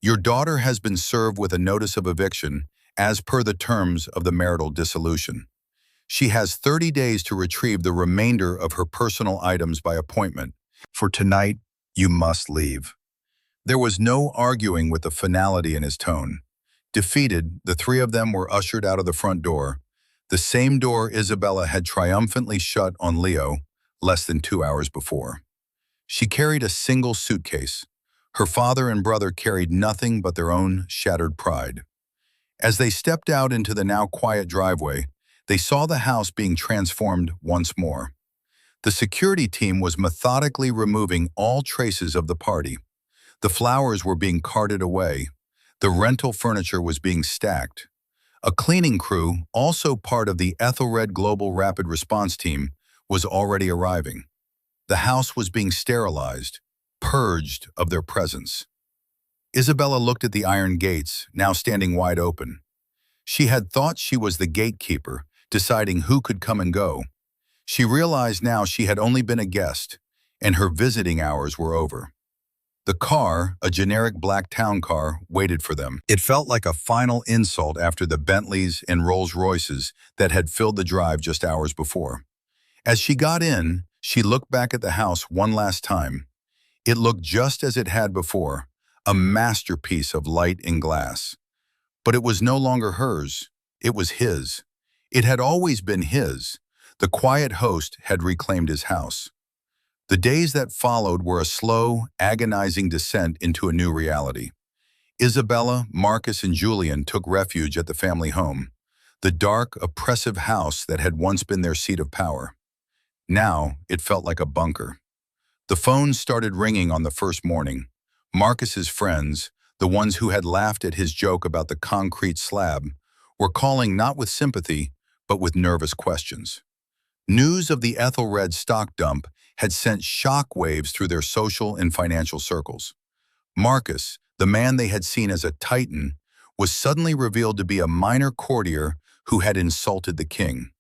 "Your daughter has been served with a notice of eviction as per the terms of the marital dissolution. She has 30 days to retrieve the remainder of her personal items by appointment. For tonight, you must leave." There was no arguing with the finality in his tone. Defeated, the three of them were ushered out of the front door, the same door Isabella had triumphantly shut on Leo less than 2 hours before. She carried a single suitcase. Her father and brother carried nothing but their own shattered pride. As they stepped out into the now quiet driveway, they saw the house being transformed once more. The security team was methodically removing all traces of the party. The flowers were being carted away. The rental furniture was being stacked. A cleaning crew, also part of the Ethelred Global Rapid Response Team, was already arriving. The house was being sterilized, purged of their presence. Isabella looked at the iron gates, now standing wide open. She had thought she was the gatekeeper, deciding who could come and go. She realized now she had only been a guest, and her visiting hours were over. The car, a generic black town car, waited for them. It felt like a final insult after the Bentleys and Rolls-Royces that had filled the drive just hours before. As she got in, she looked back at the house one last time. It looked just as it had before, a masterpiece of light and glass. But it was no longer hers. It was his. It had always been his. The quiet host had reclaimed his house. The days that followed were a slow, agonizing descent into a new reality. Isabella, Marcus, and Julian took refuge at the family home, the dark, oppressive house that had once been their seat of power. Now, it felt like a bunker. The phones started ringing on the first morning. Marcus's friends, the ones who had laughed at his joke about the concrete slab, were calling not with sympathy, but with nervous questions. News of the Ethelred stock dump had sent shock waves through their social and financial circles. Marcus, the man they had seen as a titan, was suddenly revealed to be a minor courtier who had insulted the king.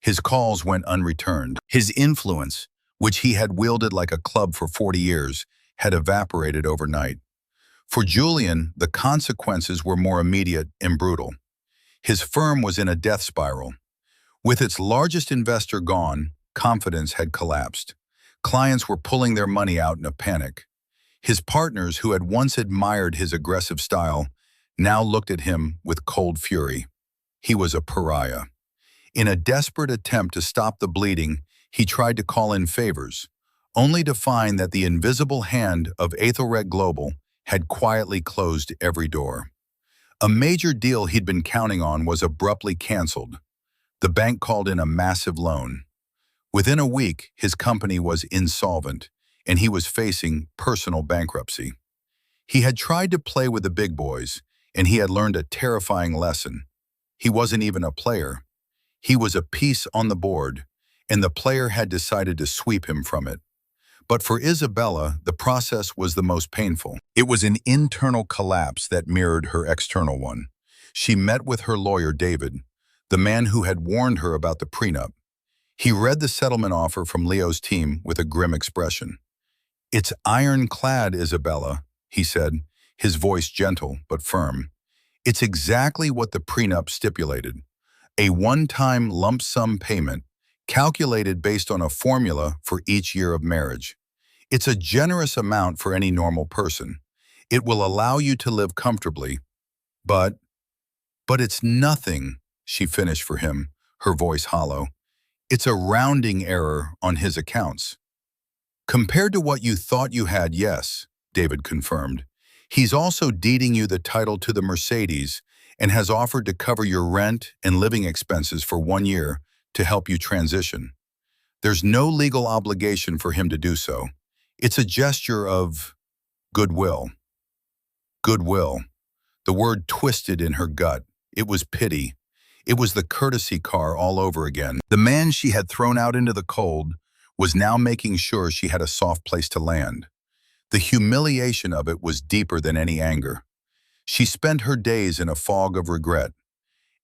His calls went unreturned. His influence, which he had wielded like a club for 40 years, had evaporated overnight. For Julian, the consequences were more immediate and brutal. His firm was in a death spiral. With its largest investor gone, confidence had collapsed. Clients were pulling their money out in a panic. His partners, who had once admired his aggressive style, now looked at him with cold fury. He was a pariah. In a desperate attempt to stop the bleeding, he tried to call in favors, only to find that the invisible hand of Ethelred Global had quietly closed every door. A major deal he'd been counting on was abruptly canceled. The bank called in a massive loan. Within a week, his company was insolvent, and he was facing personal bankruptcy. He had tried to play with the big boys, and he had learned a terrifying lesson. He wasn't even a player. He was a piece on the board, and the player had decided to sweep him from it. But for Isabella, the process was the most painful. It was an internal collapse that mirrored her external one. She met with her lawyer, David, the man who had warned her about the prenup. He read the settlement offer from Leo's team with a grim expression. "It's ironclad, Isabella," he said, his voice gentle but firm. "It's exactly what the prenup stipulated. A one-time lump sum payment, calculated based on a formula for each year of marriage. It's a generous amount for any normal person. It will allow you to live comfortably. But it's nothing," she finished for him, her voice hollow. "It's a rounding error on his accounts." "Compared to what you thought you had, yes," David confirmed. "He's also deeding you the title to the Mercedes and has offered to cover your rent and living expenses for 1 year to help you transition. There's no legal obligation for him to do so. It's a gesture of goodwill." Goodwill. The word twisted in her gut. It was pity. It was the courtesy car all over again. The man she had thrown out into the cold was now making sure she had a soft place to land. The humiliation of it was deeper than any anger. She spent her days in a fog of regret.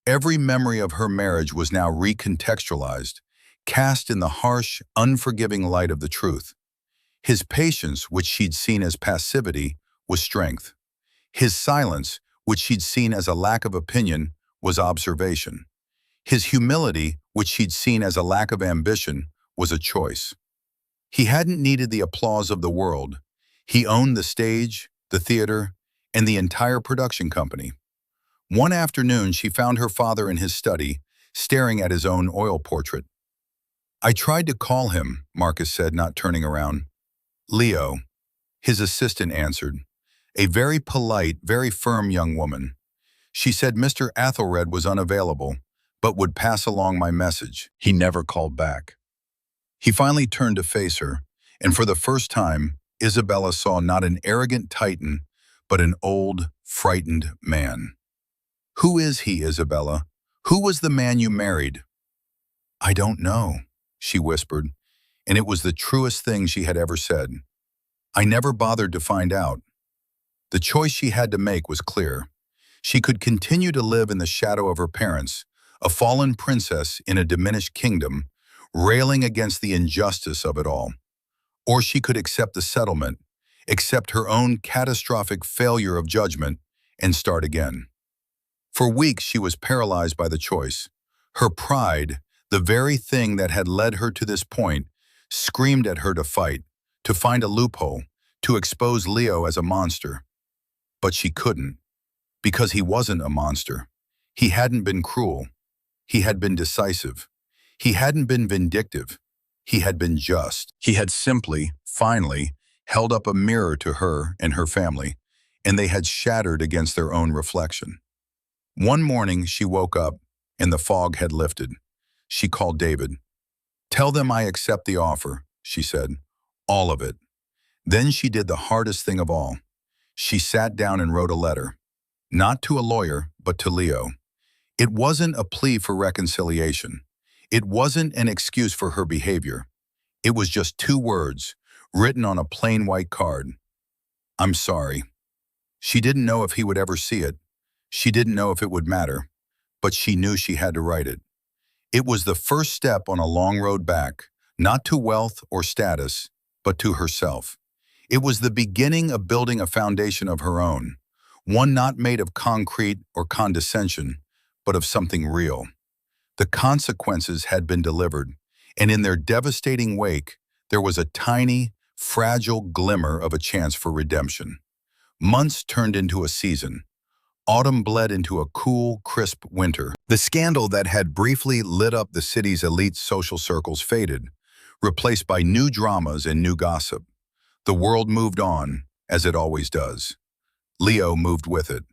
Every memory of her marriage was now recontextualized, cast in the harsh, unforgiving light of the truth. His patience, which she'd seen as passivity, was strength. His silence, which she'd seen as a lack of opinion, was observation. His humility, which she'd seen as a lack of ambition, was a choice. He hadn't needed the applause of the world. He owned the stage, the theater, and the entire production company. One afternoon, she found her father in his study, staring at his own oil portrait. "I tried to call him," Marcus said, not turning around. "Leo," his assistant answered. A very polite, very firm young woman. "She said Mr. Athelred was unavailable, but would pass along my message." He never called back. He finally turned to face her, and for the first time, Isabella saw not an arrogant titan, but an old, frightened man. "Who is he, Isabella? Who was the man you married?" "I don't know," she whispered, and it was the truest thing she had ever said. "I never bothered to find out." The choice she had to make was clear. She could continue to live in the shadow of her parents, a fallen princess in a diminished kingdom, railing against the injustice of it all. Or she could accept the settlement, accept her own catastrophic failure of judgment, and start again. For weeks she was paralyzed by the choice. Her pride, the very thing that had led her to this point, screamed at her to fight, to find a loophole, to expose Leo as a monster. But she couldn't, because he wasn't a monster. He hadn't been cruel. He had been decisive. He hadn't been vindictive. He had been just. He had simply, finally, held up a mirror to her and her family, and they had shattered against their own reflection. One morning she woke up, and the fog had lifted. She called David. "Tell them I accept the offer," she said. "All of it." Then she did the hardest thing of all. She sat down and wrote a letter. Not to a lawyer, but to Leo. It wasn't a plea for reconciliation. It wasn't an excuse for her behavior. It was just two words, written on a plain white card. "I'm sorry." She didn't know if he would ever see it. She didn't know if it would matter, but she knew she had to write it. It was the first step on a long road back, not to wealth or status, but to herself. It was the beginning of building a foundation of her own, one not made of concrete or condescension, but of something real. The consequences had been delivered, and in their devastating wake, there was a tiny, fragile glimmer of a chance for redemption. Months turned into a season. Autumn bled into a cool, crisp winter. The scandal that had briefly lit up the city's elite social circles faded, replaced by new dramas and new gossip. The world moved on, as it always does. Leo moved with it.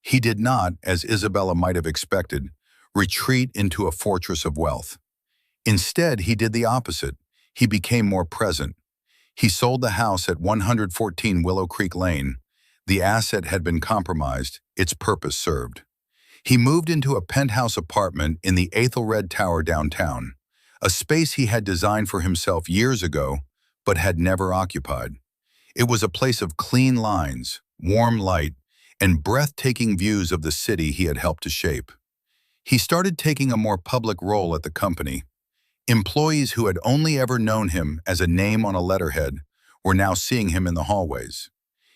He did not, as Isabella might have expected, retreat into a fortress of wealth. Instead, he did the opposite. He became more present. He sold the house at 114 Willow Creek Lane. The asset had been compromised, its purpose served. He moved into a penthouse apartment in the Aethelred Tower downtown, a space he had designed for himself years ago, but had never occupied. It was a place of clean lines, warm light, and breathtaking views of the city he had helped to shape. He started taking a more public role at the company. Employees who had only ever known him as a name on a letterhead were now seeing him in the hallways.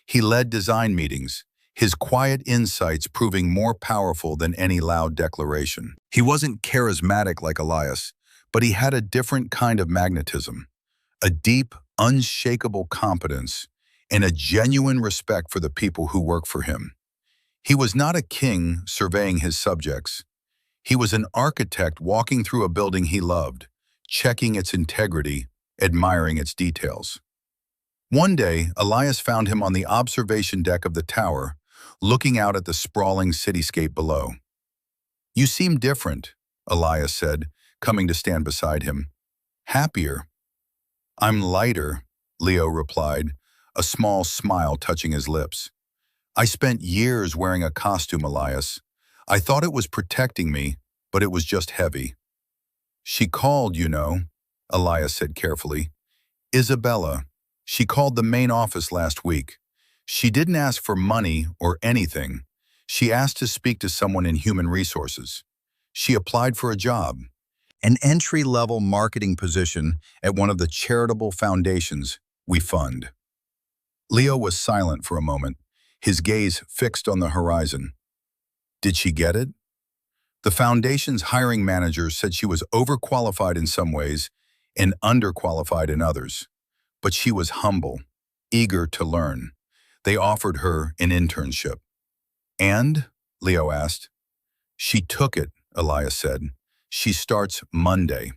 He led design meetings, his quiet insights proving more powerful than any loud declaration. He wasn't charismatic like Elias, but he had a different kind of magnetism, a deep, unshakable competence, and a genuine respect for the people who work for him. He was not a king surveying his subjects. He was an architect walking through a building he loved, checking its integrity, admiring its details. One day, Elias found him on the observation deck of the tower, looking out at the sprawling cityscape below. "You seem different," Elias said, coming to stand beside him. "Happier." "I'm lighter," Leo replied, a small smile touching his lips. "I spent years wearing a costume, Elias. I thought it was protecting me, but it was just heavy." "She called, you know," Elias said carefully. "Isabella. She called the main office last week. She didn't ask for money or anything. She asked to speak to someone in human resources. She applied for a job, an entry-level marketing position at one of the charitable foundations we fund." Leo was silent for a moment, his gaze fixed on the horizon. Did she get it? The foundation's hiring manager said she was overqualified in some ways and underqualified in others. But she was humble, eager to learn. They offered her an internship. "And?" Leo asked. "She took it," Elias said. "She starts Monday."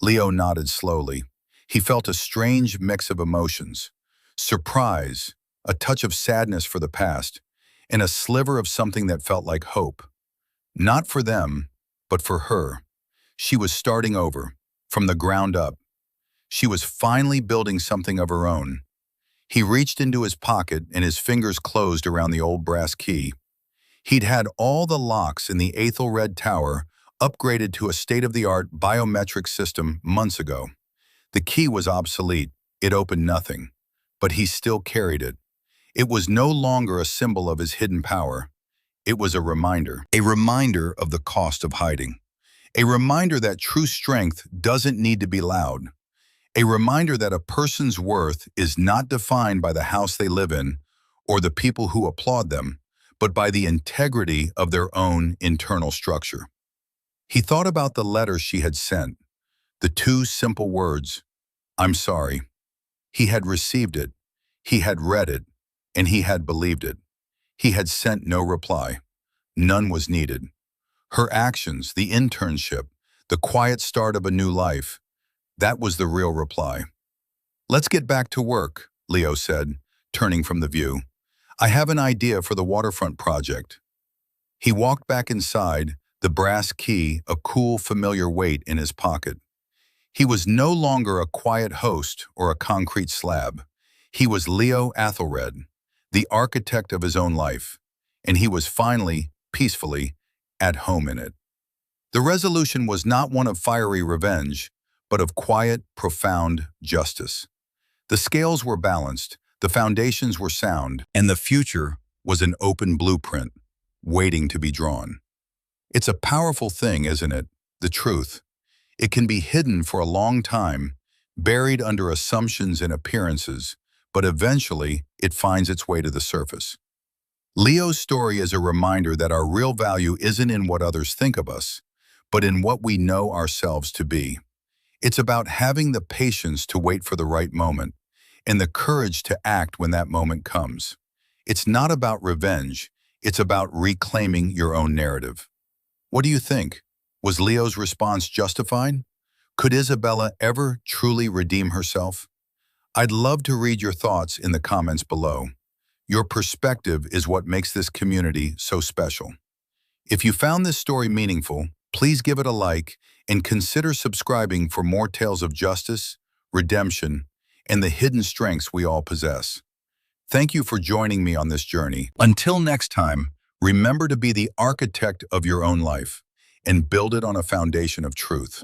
Leo nodded slowly. He felt a strange mix of emotions. Surprise, a touch of sadness for the past, and a sliver of something that felt like hope. Not for them, but for her. She was starting over, from the ground up. She was finally building something of her own. He reached into his pocket and his fingers closed around the old brass key. He'd had all the locks in the Aethelred Tower upgraded to a state-of-the-art biometric system months ago. The key was obsolete. It opened nothing. But he still carried it. It was no longer a symbol of his hidden power. It was a reminder of the cost of hiding. A reminder that true strength doesn't need to be loud. A reminder that a person's worth is not defined by the house they live in or the people who applaud them, but by the integrity of their own internal structure. He thought about the letter she had sent, the two simple words, "I'm sorry." He had received it, he had read it, and he had believed it. He had sent no reply. None was needed. Her actions, the internship, the quiet start of a new life, That was the real reply. "Let's get back to work," Leo said, turning from the view. "I have an idea for the waterfront project." He walked back inside, the brass key a cool, familiar weight in his pocket. He was no longer a quiet host or a concrete slab. He was Leo Athelred, the architect of his own life, and he was finally, peacefully, at home in it. The resolution was not one of fiery revenge, but of quiet, profound justice. The scales were balanced, the foundations were sound, and the future was an open blueprint, waiting to be drawn. It's a powerful thing, isn't it? The truth. It can be hidden for a long time, buried under assumptions and appearances, but eventually it finds its way to the surface. Leo's story is a reminder that our real value isn't in what others think of us, but in what we know ourselves to be. It's about having the patience to wait for the right moment and the courage to act when that moment comes. It's not about revenge, it's about reclaiming your own narrative. What do you think? Was Leo's response justified? Could Isabella ever truly redeem herself? I'd love to read your thoughts in the comments below. Your perspective is what makes this community so special. If you found this story meaningful, please give it a like and consider subscribing for more tales of justice, redemption, and the hidden strengths we all possess. Thank you for joining me on this journey. Until next time, remember to be the architect of your own life and build it on a foundation of truth.